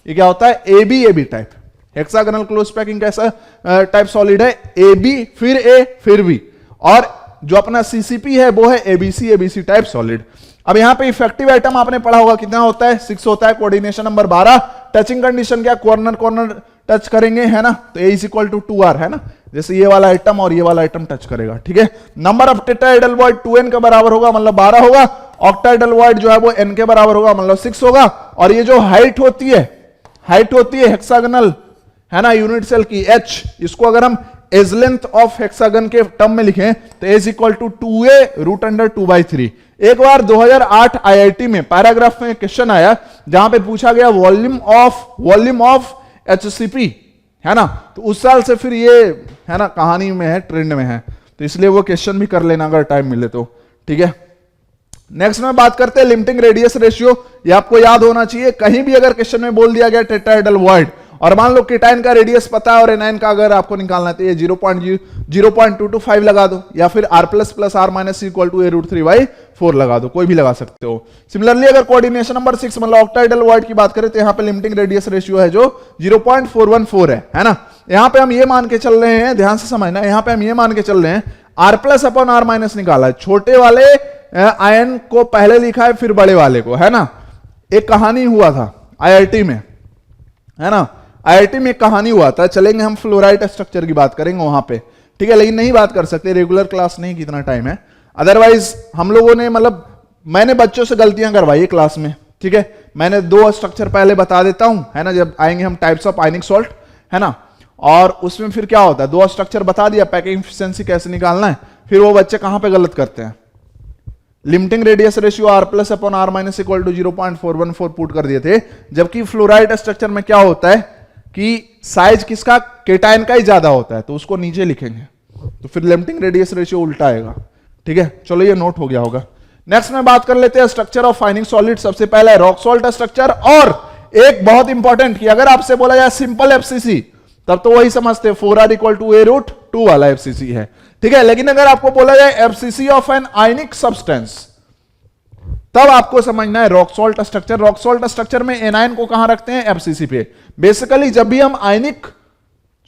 ये क्या होता है, A B type. Hexagonal close packing कैसा टाइप सॉलिड है, ए बी फिर ए फिर बी, और जो अपना सीसीपी है वो है एबीसी टाइप सॉलिड। अब यहां पे इफेक्टिव आइटम आपने पढ़ा होगा, कितना होता है, 6 होता है। कोऑर्डिनेशन नंबर 12, टचिंग कंडीशन क्या, कॉर्नर टच करेंगे, है ना, तो A = 2r, है ना, जैसे ये वाला आइटम और ये वाला आइटम टच करेगा, ठीक है। Number of tetrahedral void 2n के बराबर होगा, मतलब 12 होगा। ऑक्टाहेड्रल वॉइड जो है वो n के बराबर होगा, मतलब 6 होगा। और ये जो हाइट होती है हेक्सागोनल, है ना, यूनिट सेल की h, इसको अगर हम एज लेंथ ऑफ हेक्सागन के टर्म में लिखें तो A = 2a√2/3। एक बार 2008 आईआईटी में पैराग्राफ में क्वेश्चन आया जहां पे पूछा गया वॉल्यूम ऑफ एचसीपी, है ना, तो उस साल से फिर ये, है ना, कहानी में है, ट्रेंड में है, तो इसलिए वो क्वेश्चन भी कर लेना अगर टाइम मिले तो, ठीक है। नेक्स्ट में बात करते हैं लिमिटिंग रेडियस रेशियो। ये आपको याद होना चाहिए, कहीं भी अगर क्वेश्चन में बोल दिया गया टेट्राहेड्रल वॉइड और मान लो केटायन का रेडियस पता है और एनायन का अगर आपको निकालना है तो ये 0.225 लगा दो, या फिर r++r- = a√3/4 लगा दो, कोई भी लगा सकते हो। सिमिलरली अगर कोऑर्डिनेशन नंबर 6 मतलब ऑक्टाहेड्रल वॉइड की बात करें तो यहाँ पे लिमिटिंग रेडियस रेशियो है जो 0.414 है ना। यहाँ पे हम ये मान के चल रहे हैं, ध्यान से समझना, यहाँ पे हम ये मान के चल रहे हैं r+/r- निकाला है, छोटे वाले आयन को पहले लिखा है फिर बड़े वाले को, है ना। एक कहानी हुआ था आईआईटी में, है ना, आईआईटी में एक कहानी हुआ था, चलेंगे हम फ्लोराइड स्ट्रक्चर की बात करेंगे वहां पे, ठीक है, लेकिन नहीं बात कर सकते, रेगुलर क्लास नहीं, कितना टाइम है। अदरवाइज हम लोगों ने मतलब मैंने बच्चों से गलतियां करवाई क्लास में, ठीक है। मैंने 2 स्ट्रक्चर पहले बता देता हूं, है ना, जब आएंगे हम टाइप्स ऑफ आयनिक सॉल्ट, है ना, और उसमें फिर क्या होता है, 2 स्ट्रक्चर बता दिया, पैकिंग एफिशिएंसी कैसे निकालना है, फिर वो बच्चे कहां पे गलत करते हैं, limiting radius ratio r+/r- = 0.414 put कर दिए थे, जबकि फ्लोराइड स्ट्रक्चर में क्या होता है कि साइज किसका, केटायन का ही ज्यादा होता है, तो उसको नीचे लिखेंगे, तो फिर लिमिटिंग रेडियस रेशियो उल्टा आएगा, ठीक है। चलो ये नोट हो गया होगा। नेक्स्ट में बात कर लेते हैं स्ट्रक्चर ऑफ फाइनिंग सॉलिड। सबसे पहला है रॉक सॉल्ट स्ट्रक्चर, और एक बहुत इंपॉर्टेंट कि अगर आपसे बोला जाए सिंपल एफसीसी तब तो वही समझते 4r = a√2 वाला एफसीसी है, ठीक है। लेकिन अगर आपको बोला जाए FCC of an ionic substance, तब आपको समझना है rock salt structure. Rock salt structure में एनायन को कहां रखते हैं, एफसीसी पे। बेसिकली जब भी हम आयनिक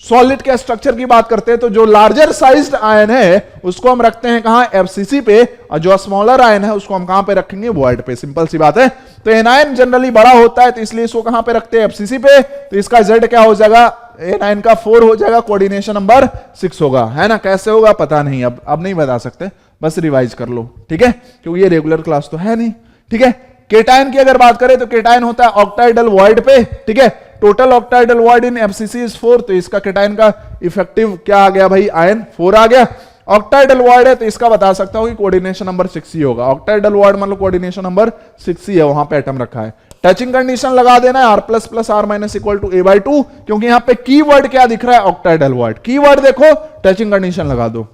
सॉलिड के स्ट्रक्चर की बात करते हैं तो जो लार्जर साइज्ड आयन है उसको हम रखते हैं कहां, एफसीसी पे, और जो स्मॉलर आयन है उसको हम कहां पे रखेंगे, वॉइड पे। सिंपल सी बात है। तो एनायन जनरली बड़ा होता है तो इसलिए इसको कहां पे रखते हैं, एफसीसी पे। तो इसका जेड क्या हो जाएगा, एनायन का 4 हो जाएगा, कोऑर्डिनेशन नंबर 6 होगा, है ना। कैसे होगा पता नहीं, अब नहीं बता सकते, बस रिवाइज कर लो, ठीक है, क्योंकि ये रेगुलर क्लास तो है नहीं, ठीक है। केटायन की अगर बात करें तो केटायन होता है ऑक्टाइडल वॉइड पे, ठीक है। Total ऑक्टाइडल void in FCC is 4, तो इसका केटायन का इफेक्टिव क्या आ गया भाई, आयन 4 आ गया। ऑक्टाइडल वॉइड है तो इसका बता सकता हूं कि कोऑर्डिनेशन नंबर 6 ही होगा। ऑक्टाइडल वॉइड मतलब कोऑर्डिनेशन नंबर 6 ही है, वहां पे एटम रखा है। टचिंग कंडीशन लगा देना है R++R- इक्वल टू A/2, क्योंकि यहां पे कीवर्ड क्या दिख रहा है, ऑक्टाइडल वॉइड। कीवर्ड देखो, टचिंग कंडीशन लगा दो।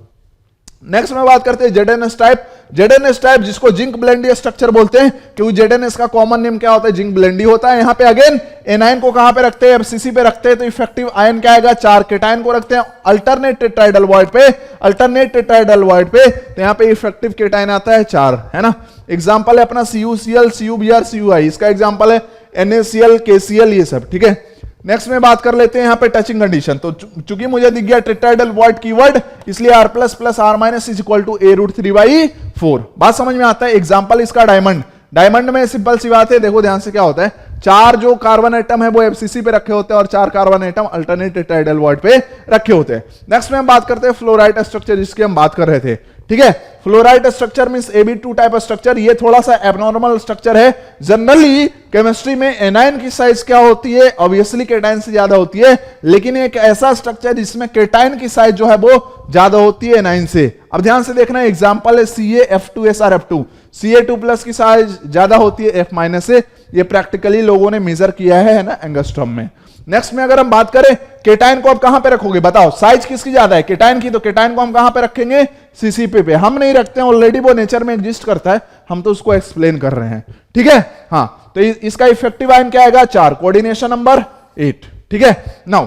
नेक्स्ट में बात करते हैं जेडएनएस टाइप। जेडएनएस टाइप जिसको जिंक ब्लेंडी स्ट्रक्चर बोलते हैं, क्योंकि जेडएनएस का कॉमन नेम क्या होता है, जिंक ब्लेंडी होता है। यहां पे अगेन एनायन को कहां पे रखते हैं, एफसीसी पे रखते हैं, तो इफेक्टिव आयन क्या आएगा, 4। केटायन को रखते हैं अल्टरनेट टेट्राइडल वॉइड पे, अल्टरनेट टेट्राइडल वॉइड पे, तो यहां पे इफेक्टिव केटायन आता है 4, है ना। एग्जांपल है अपना CuCl, CuBr, Cui, इसका एग्जांपल है NaCl, KCl, ये सब, ठीक है। नेक्स्ट में बात कर लेते हैं यहां पे टचिंग कंडीशन। तो चूंकि मुझे दिख गया टेट्राइडल वॉइड कीवर्ड, इसलिए R++R- is equal to A√3/4। बात समझ में आता है। एग्जांपल इसका डायमंड। डायमंड में सिंपल सी बात है, देखो ध्यान से क्या होता है, 4 जो कार्बन एटम है वो एफसीसी पे रखे होते हैं और 4 कार्बन एटम अल्टरनेट टेट्राइडल वॉइड पे रखे होते हैं। नेक्स्ट में हम बात करते हैं फ्लोराइड स्ट्रक्चर, जिसकी हम बात कर रहे थे, ठीक है। Fluoride structure means Ab2 type structure. ये थोड़ा सा एबनॉर्मल स्ट्रक्चर है। जनरली केमिस्ट्री में एनायन की साइज क्या होती है, ऑब्वियसली केटायन से ज्यादा होती है, लेकिन एक ऐसा स्ट्रक्चर जिसमें केटायन की साइज जो है वो ज्यादा होती है एनायन से। अब ध्यान से देखना, एग्जांपल है CaF2SrF2। Ca2+ की साइज ज्यादा होती है F- से। ये प्रैक्टिकली लोगों ने मेजर किया है ना, एंगस्ट्रॉम में। नेक्स्ट में अगर हम बात करें केटायन को, आप कहां पे रखोगे बताओ, साइज किसकी ज्यादा है, केटायन की। तो केटायन को हम कहां पे रखेंगे, CCP पे। हम नहीं रखते हैं, ऑलरेडी वो नेचर में एग्जिस्ट करता है, हम तो उसको एक्सप्लेन कर रहे हैं, ठीक है। हाँ, तो इसका इफेक्टिव आयन क्या आएगा, 4, कोऑर्डिनेशन नंबर 8, ठीक है। नाउ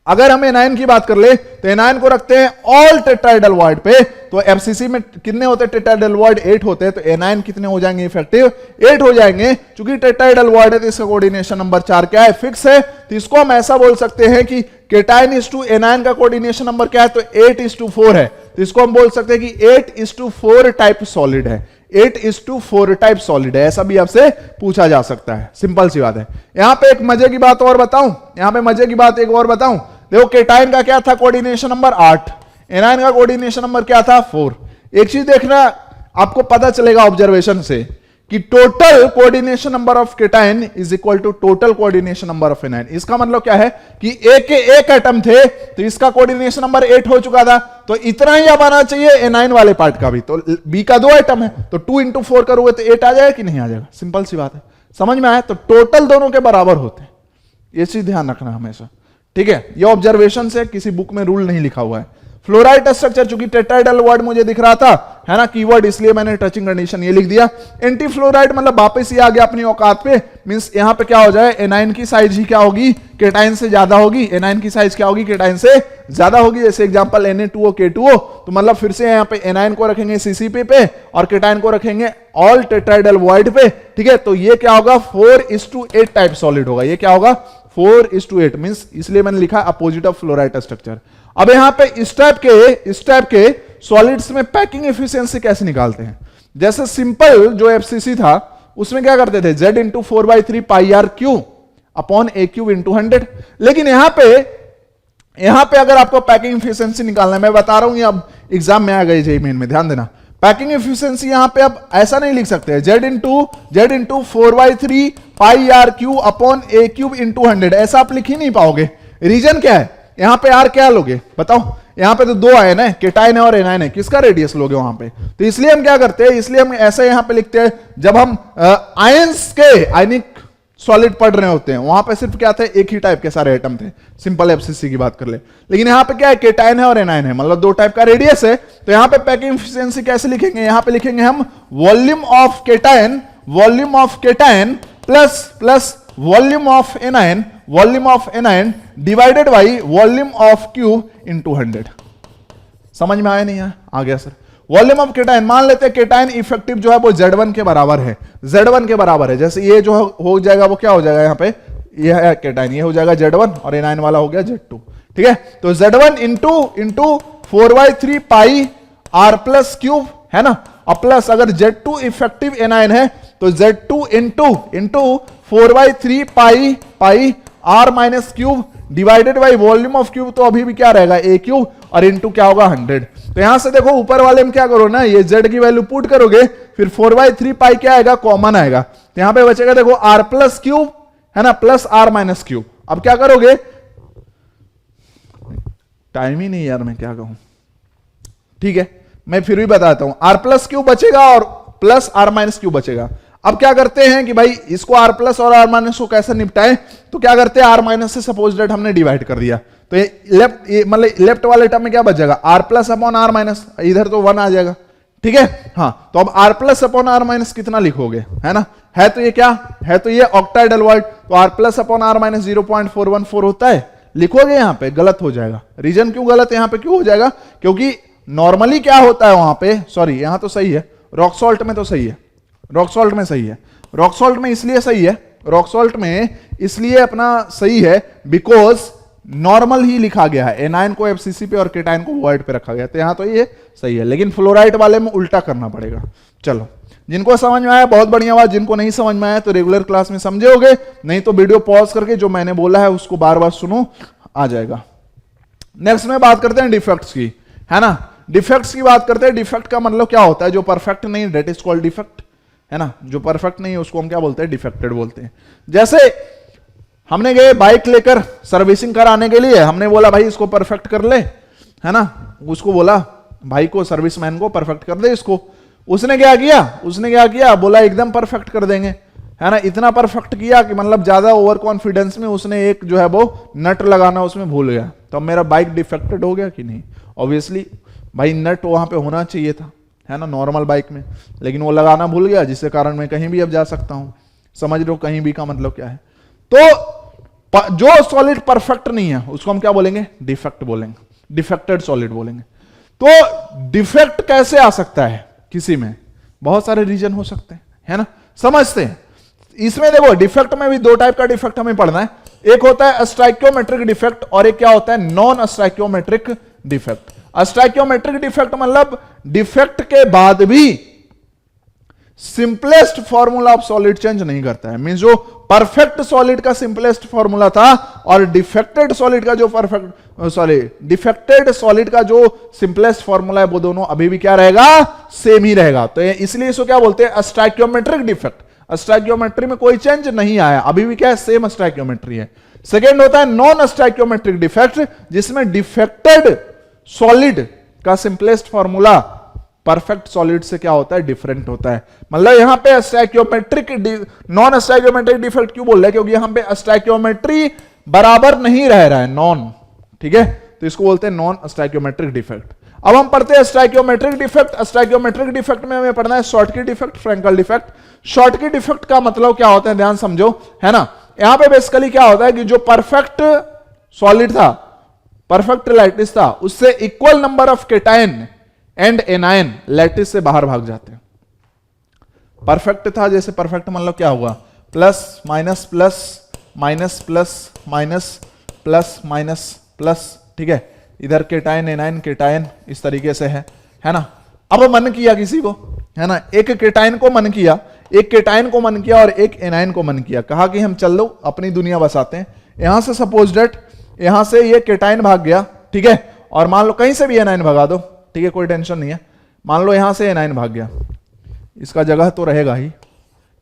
अगर हम एनायन की बात कर ले तो एनायन को रखते हैं ऑल टेट्राइडल वॉइड पे। तो एफसीसी में कितने होते हैं टेट्राइडल वॉइड, 8 होते हैं। तो एनायन कितने हो जाएंगे, इफेक्टिव 8 हो जाएंगे। चूंकि टेट्राइडल वॉइड है तो इसका कोऑर्डिनेशन नंबर 4 क्या है, फिक्स है। तो इसको हम ऐसा बोल सकते हैं कि केटायन इज टू एनायन का कोऑर्डिनेशन नंबर क्या है, तो 8:4 है। तो इसको हम बोल सकते हैं कि 8:4 टाइप सॉलिड है, 8:4 टाइप सॉलिड है। ऐसा भी आपसे पूछा जा सकता है, सिंपल सी बात है। यहां पे एक मजे की बात और बताऊं, यहां पे मजे की बात एक और बताऊं। देखो केटायन का क्या था, कोऑर्डिनेशन नंबर 8, एनायन का कोऑर्डिनेशन नंबर क्या था, 4। एक चीज देखना, आपको पता चलेगा ऑब्जर्वेशन से कि total coordination number of cation is equal to total coordination number of anion. इसका मतलब क्या है कि एक के एक एटम थे तो इसका कोऑर्डिनेशन नंबर 8 हो चुका था, तो इतना ही अब आना चाहिए एनायन वाले पार्ट का भी। तो बी का 2 एटम है तो 2 × 4 करोगे तो 8 आ जाएगा कि नहीं आ जाएगा, सिंपल सी बात है। समझ में आया। तो टोटल दोनों के बराबर होते हैं, ये चीज ध्यान रखना हमेशा, ठीक है। ये ऑब्जर्वेशन से, किसी बुक में रूल नहीं लिखा हुआ है। फ्लोराइड स्ट्रक्चर, चूंकि टेट्राइडल वर्ड मुझे दिख रहा था, है ना, कीवर्ड, इसलिए मैंने टचिंग कंडीशन ये लिख दिया। एंटी फ्लोराइड मतलब वापस ही आ गया अपनी औकात पे, मींस यहां पे क्या हो जाए, एनायन की साइज ही क्या होगी, केटायन से ज्यादा होगी। एनायन की साइज क्या होगी, केटायन से ज्यादा होगी। जैसे एग्जांपल Na2O K2O, तो मतलब फिर से यहां पे एनायन को रखेंगे CCP पे और केटायन को रखेंगे ऑल टेट्राइडल वॉइड पे, ठीक है। तो ये क्या होगा, 4:8 टाइप सॉलिड होगा। ये क्या होगा, 4:8 मींस, इसलिए मैंने लिखा अपोजिट ऑफ फ्लोराइड स्ट्रक्चर। अब यहां पे इस टाइप के सॉलिड्स में पैकिंग एफिशिएंसी कैसे निकालते हैं। जैसे सिंपल जो एफसीसी था उसमें क्या करते थे, Z × 4/3 πRq अपॉन AQ × 100। लेकिन यहां पे अगर आपको पैकिंग एफिशिएंसी निकालना है, मैं बता रहा हूं, ये अब एग्जाम में आ गई जेईई मेन में, ध्यान देना। पैकिंग एफिशिएंसी यहां पे अब ऐसा नहीं लिख सकते, Z × 4/3 πRq अपॉन AQ × 100, ऐसा आप लिख ही नहीं पाओगे। रीजन क्या है, यहां पे R क्या लोगे बताओ, यहां पे तो 2 आयन है, केटायन है और एनायन है, किसका रेडियस लोगे वहां पे। तो इसलिए हम क्या करते हैं, इसलिए हम ऐसा यहां पे लिखते हैं, जब हम आयंस के आयनिक सॉलिड पढ़ रहे होते हैं वहां पे सिर्फ क्या थे, एक ही टाइप के सारे एटम थे, सिंपल एफसीसी की बात कर ले। लेकिन यहां पे क्या है, केटायन है और एनायन है, मतलब 2 टाइप का रेडियस है। तो यहां पे पैकिंग एफिशिएंसी कैसे लिखेंगे, यहां पे लिखेंगे हम volume of cation plus volume of anion divided by volume of Q into 100। समझ में आया नहीं है, आ गया सर। वॉल्यूम ऑफ केटायन, मान लेते हैं केटायन इफेक्टिव जो है वो Z1 के बराबर है, Z1 के बराबर है। जैसे ये जो हो जाएगा वो क्या हो जाएगा, यहां पे ये है केटाइन, ये हो जाएगा Z1 और एनायन वाला हो गया Z2। ठीक है, तो Z1 इंटू 4/3 पाई R प्लस क्यूब है ना, और प्लस अगर Z2 इफेक्टिव एनायन है तो Z2 into 4/3 pi R minus cube divided by volume of cube, तो अभी भी क्या रहेगा A क्यूब, और इंटू क्या होगा 100। तो यहां से देखो ऊपर वाले में क्या करो ना, ये Z की वैल्यू पुट करोगे, फिर 4/3 पाई क्या आएगा, कॉमन आएगा, तो यहां पे बचेगा देखो R प्लस क्यूब है ना, प्लस R माइनस क्यूब। अब क्या करोगे, टाइम ही नहीं यार मैं क्या कहूं, ठीक है मैं फिर भी बताता हूं, R प्लस क्यूब बचेगा और प्लस R माइनस क्यूब बचेगा। अब क्या करते हैं कि भाई इसको R प्लस और R माइनस को कैसे निपटाएं, तो क्या करते हैं, R माइनस से सपोज दैट हमने डिवाइड कर दिया, तो ये लेफ्ट वाले टर्म में क्या बचेगा, R plus upon R minus, इधर तो 1 आ जाएगा। ठीक है, हाँ तो अब R plus upon R minus कितना लिखोगे, है ना, है तो ये क्या है, तो ये ऑक्टाइडल वर्ड, तो R plus upon R minus 0.414 होता है, लिखोगे यहां पे गलत हो जाएगा। रीजन क्यों गलत यहां पे क्यों हो जाएगा, क्योंकि नॉर्मली क्या होता है वहां पे, सॉरी यहां तो सही है, रॉक सॉल्ट में तो सही है, रॉक सॉल्ट में सही है, रॉक सॉल्ट में इसलिए सही है, रॉक सॉल्ट में इसलिए अपना सही है बिकॉज नॉर्मल ही लिखा गया है, एनायन को एफसीसी पे और केटायन को वॉइड पे रखा गया, तो यहां तो ये सही है, लेकिन फ्लोराइड वाले में उल्टा करना पड़ेगा। चलो जिनको समझ में आया बहुत बढ़िया बात, जिनको नहीं समझ में आया तो रेगुलर क्लास में समझे होगे, नहीं तो वीडियो पॉज करके जो मैंने बोला है उसको बार बार सुनो, आ जाएगा। नेक्स्ट में बात करते हैं डिफेक्ट्स की, है ना, डिफेक्ट्स की बात करते हैं। डिफेक्ट का मतलब क्या होता है, जो परफेक्ट नहीं, डेट इज कॉल्ड डिफेक्ट, है ना, जो परफेक्ट नहीं है उसको हम क्या बोलते हैं, डिफेक्टेड बोलते हैं। जैसे हमने गए बाइक लेकर सर्विसिंग कराने के लिए, हमने बोला भाई इसको परफेक्ट कर ले, है ना, उसको बोला भाई को, सर्विसमैन को परफेक्ट कर दे इसको, उसने क्या किया, बोला एकदम परफेक्ट कर देंगे, है ना, इतना परफेक्ट किया कि मतलब ज्यादा ओवर कॉन्फिडेंस में उसने एक जो है वो नट लगाना उसमें भूल गया, तो मेरा बाइक डिफेक्टेड हो गया कि नहीं, ऑब्वियसली भाई नट वहां पे होना चाहिए था, है ना, नॉर्मल बाइक में, लेकिन वो लगाना भूल गया, जिसके कारण मैं कहीं भी अब जा सकता हूं। समझ रहे हो कहीं भी का मतलब क्या है, तो जो सॉलिड परफेक्ट नहीं है उसको हम क्या बोलेंगे, डिफेक्ट बोलेंगे, डिफेक्टेड सॉलिड बोलेंगे। तो डिफेक्ट कैसे आ सकता है किसी में, बहुत सारे रीजन हो सकते हैं, है ना, समझते हैं। इसमें देखो डिफेक्ट में भी दो टाइप का डिफेक्ट हमें पढ़ना है, एक होता है स्टाइक्योमेट्रिक डिफेक्ट और एक क्या होता है, non stoichiometric defect. Stoichiometric defect मतलब डिफेक्ट के बाद भी simplest formula of solid change नहीं करता है, मींस जो परफेक्ट सॉलिड का सिंपलेस्ट फॉर्मूला था और डिफेक्टेड सॉलिड का जो डिफेक्टेड सॉलिड का जो सिंपलेस्ट फॉर्मूला है वो दोनों अभी भी क्या रहेगा, सेम ही रहेगा। तो इसलिए इसको क्या बोलते हैं, स्टाइक्योमेट्रिक डिफेक्ट। स्टाइक्योमेट्री में कोई चेंज नहीं आया, अभी भी क्या है, सेम स्टाइक्योमेट्री है। सेकेंड होता है नॉन स्टाइक्योमेट्रिक डिफेक्ट, जिसमें डिफेक्टेड सॉलिड का सिंपलेस्ट फॉर्मूला परफेक्ट सॉलिड से क्या होता है, डिफरेंट होता है। मतलब यहां पे स्टाइक्योमेट्रिक नॉन स्टाइक्योमेट्रिक डिफेक्ट क्यों बोल रहे हैं, क्योंकि यहां पे स्टाइक्योमेट्री बराबर नहीं रह रहा है, नॉन, ठीक है, तो इसको बोलते हैं नॉन स्टाइक्योमेट्रिक डिफेक्ट। अब हम पढ़ते हैं स्टाइक्योमेट्रिक डिफेक्ट। स्टाइक्योमेट्रिक डिफेक्ट में हमें पढ़ना है Schottky defect, Frenkel defect. Schottky defect का मतलब क्या होता है, ध्यान समझो, है ना, यहां पे बेसिकली क्या होता है कि जो परफेक्ट सॉलिड था, परफेक्ट लैटिस था, उससे equal number of cation and anion lattice से बाहर भाग जाते हैं। परफेक्ट था, जैसे परफेक्ट मतलब क्या हुआ, plus minus plus minus plus minus plus minus plus, ठीक है, इधर केटायन एनायन केटायन इस तरीके से है ना। अब मन किया किसी को, है ना, एक केटायन को मन किया, एक केटायन को मन किया और एक एनायन को मन किया, कहा कि हम चल लो अपनी दुनिया बसाते हैं। यहां से सपोज डेट यहां से ये केटायन भाग गया, ठीक है, और मान लो कहीं से भी एनायन भगा दो, ठीक है, कोई टेंशन नहीं है, मान लो यहां से एनायन भाग गया, इसका जगह तो रहेगा ही,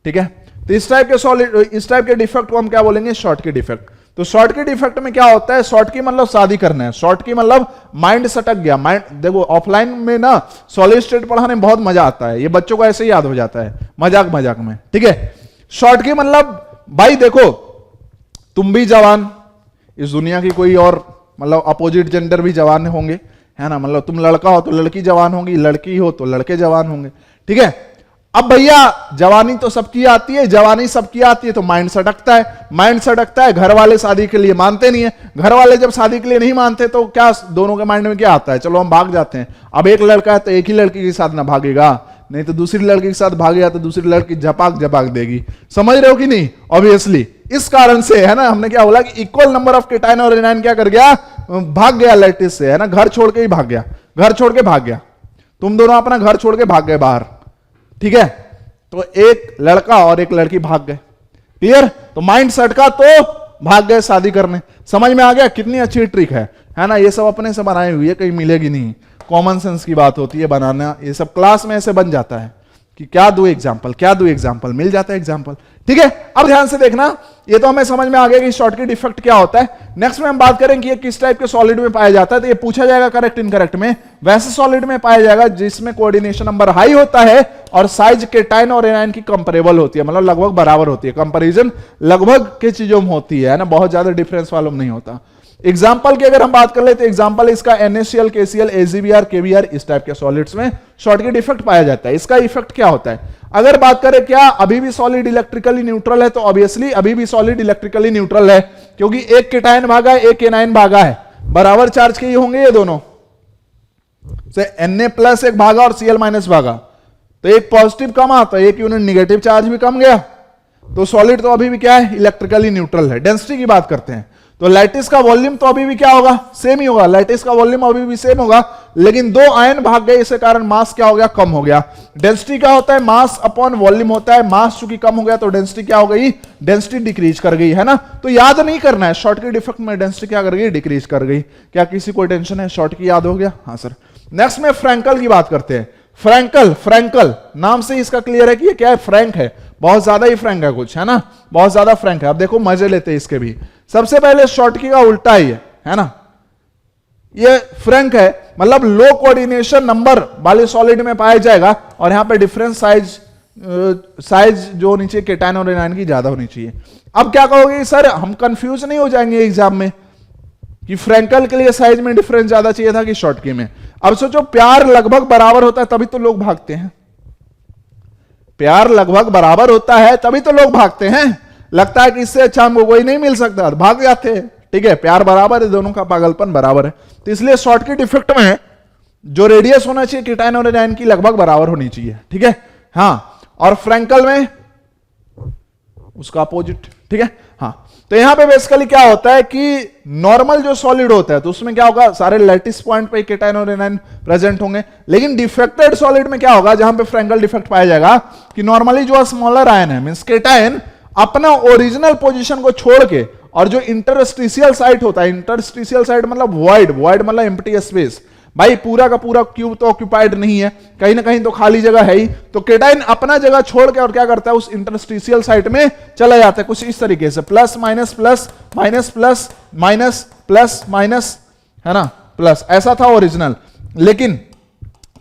ठीक है। तो इस टाइप के सॉलिड, इस टाइप के डिफेक्ट को हम क्या बोलेंगे, शॉर्टकी डिफेक्ट। तो शॉर्टकी डिफेक्ट में क्या होता है, शॉर्टकी मतलब शादी करना है, शॉर्टकी मतलब माइंड सटक गया। माइंड देखो ऑफलाइन में ना सॉलिड स्टेट पढ़ाने में बहुत मजा आता है, ये बच्चों को ऐसे ही याद हो जाता है मजाक मजाक में, ठीक है। शॉर्टकी मतलब भाई देखो तुम भी जवान, इस दुनिया की कोई और मतलब अपोजिट जेंडर भी जवान होंगे, है ना, मतलब तुम लड़का हो तो लड़की जवान होगी, लड़की हो तो लड़के जवान होंगे, ठीक है। अब भैया जवानी तो सबकी आती है, जवानी सबकी आती है, तो माइंड सटकता है, माइंड सटकता है, घर वाले शादी के लिए मानते नहीं है। घर वाले जब शादी के लिए नहीं मानते तो क्या दोनों के माइंड में क्या आता है, चलो हम भाग जाते हैं। अब एक लड़का है तो एक ही लड़की के साथ ना भागेगा, नहीं तो दूसरी लड़की के साथ भाग गया तो दूसरी लड़की झपाक झपाक देगी। समझ रहे हो कि नहीं? ऑब्वियसली इस कारण से, है ना, हमने क्या बोला कि इक्वल नंबर ऑफ केटाइन और एनाइन क्या कर गया, भाग गया लैटिस से, है ना, घर छोड़ के ही भाग गया, घर छोड़ के भाग गया। तुम दोनों अपना घर छोड़ के भाग गए बाहर, ठीक है, तो एक लड़का और एक लड़की भाग गए। क्लियर? तो माइंड सटका तो भाग गए शादी करने। समझ में आ गया? कितनी अच्छी ट्रिक है ना? ये सब अपने से बनाई हुई है, कहीं मिलेगी नहीं, कॉमन सेंस की बात होती है बनाना। ये सब क्लास में ऐसे बन जाता है कि क्या दो एग्जांपल, मिल जाता है एग्जांपल। ठीक है, अब ध्यान से देखना, ये तो हमें समझ में आ गया कि शॉर्टकट इफेक्ट क्या होता है। नेक्स्ट में हम बात करें कि ये किस टाइप के सॉलिड में पाया जाता है। तो ये पूछा जाएगा करेक्ट इनकरेक्ट में। वैसे सॉलिड में पाया जाएगा जिसमें कोऑर्डिनेशन नंबर हाई होता है और साइज केटाइन और एनाइन की कंपेरेबल होती है, मतलब लगभग बराबर होती है। कंपैरिजन लगभग के चीजों में होती है ना, बहुत ज्यादा डिफरेंस वालों में नहीं होता। एग्जाम्पल की अगर हम बात कर ले तो एग्जाम्पल इसका NaCl, KCl, AgBr, KBr, इस टाइप के सॉलिड्स में शॉर्टकट इफेक्ट पाया जाता है। इसका इफेक्ट क्या होता है? अगर बात करें क्या अभी भी सॉलिड इलेक्ट्रिकली न्यूट्रल है, तो ऑब्वियसली अभी भी सॉलिड इलेक्ट्रिकली न्यूट्रल है, क्योंकि एक केटाइन भागा है, एक एनाइन भागा है, बराबर चार्ज के ही होंगे ये दोनों से। Na+ एक भागा और Cl- भागा, तो एक पॉजिटिव कमा तो एक यूनिट निगेटिव चार्ज भी कम गया। तो सॉलिड तो अभी भी क्या है, इलेक्ट्रिकली न्यूट्रल है। डेंसिटी की बात करते हैं तो लैटिस का वॉल्यूम तो अभी भी क्या होगा, सेम ही होगा। लैटिस का वॉल्यूम अभी भी सेम होगा, लेकिन दो आयन भाग गए, इस कारण मास क्या हो गया, कम हो गया। डेंसिटी क्या होता है, मास अपॉन वॉल्यूम होता है। मास चूंकि कम हो गया तो डेंसिटी क्या हो गई, डेंसिटी डिक्रीज कर गई, है ना। तो याद नहीं करना है, शॉर्टकट इफेक्ट में डेंसिटी क्या कर गई, डिक्रीज कर गई। क्या किसी को टेंशन है? शॉर्टकट याद हो गया? हाँ सर। नेक्स्ट में फ्रैंकल की बात करते हैं। फ्रैंकल नाम से इसका क्लियर है कि ये क्या है, फ्रैंक है, बहुत ज्यादा ही फ्रैंक है कुछ, है ना, बहुत ज्यादा फ्रैंक है। अब देखो मजे लेते हैं इसके भी। सबसे पहले शॉर्टकी का उल्टा ही है ना, ये फ्रैंक है, मतलब लो कोऑर्डिनेशन नंबर वाले सॉलिड में पाया जाएगा, और यहां पे डिफरेंस साइज जो होनी चाहिए केटाइन और एनाइन की ज्यादा होनी चाहिए। अब क्या कहोगे सर, हम कंफ्यूज नहीं हो जाएंगे एग्जाम में कि फ्रैंकल के लिए साइज में डिफरेंस ज्यादा चाहिए था कि शॉर्टकी में? अब सोचो प्यार लगभग बराबर होता है तभी तो लोग भागते हैं। प्यार लगभग बराबर होता है तभी तो लोग भागते हैं। लगता है कि इससे अच्छा हमको कोई नहीं मिल सकता, भाग जाते हैं। ठीक है, प्यार बराबर है, दोनों का पागलपन बराबर है। तो इसलिए शॉर्टकट इफेक्ट में जो रेडियस होना चाहिए केटाइन और एनाइन की लगभग बराबर होनी चाहिए। ठीक है, हाँ। और फ्रैंकल में उसका अपोजिट। ठीक है, हाँ। तो यहां पे बेसिकली क्या होता है कि नॉर्मल जो सॉलिड होता है तो उसमें क्या होगा, सारे लैटिस पॉइंट पे केटाइन और एनाइन प्रेजेंट होंगे। लेकिन डिफेक्टेड सॉलिड में क्या होगा, जहां पे फ्रैंकल डिफेक्ट पाया जाएगा कि नॉर्मली जो स्मॉलर आयन है मींस केटाइन अपना ओरिजिनल पोजीशन को छोड़ के, और जो इंटरस्टिशियल साइट होता है, इंटरस्टिशियल साइट मतलब वॉइड मतलब एम्प्टी स्पेस, भाई पूरा का पूरा क्यूब तो ऑक्यूपाइड नहीं है, कहीं ना कहीं तो खाली जगह है ही। तो केटाइन अपना जगह छोड़ के और क्या करता है, उस इंटरस्टिशियल साइट में चला जाता है, कुछ इस तरीके से plus minus plus minus plus minus plus minus, है ना, प्लस। ऐसा था ओरिजिनल।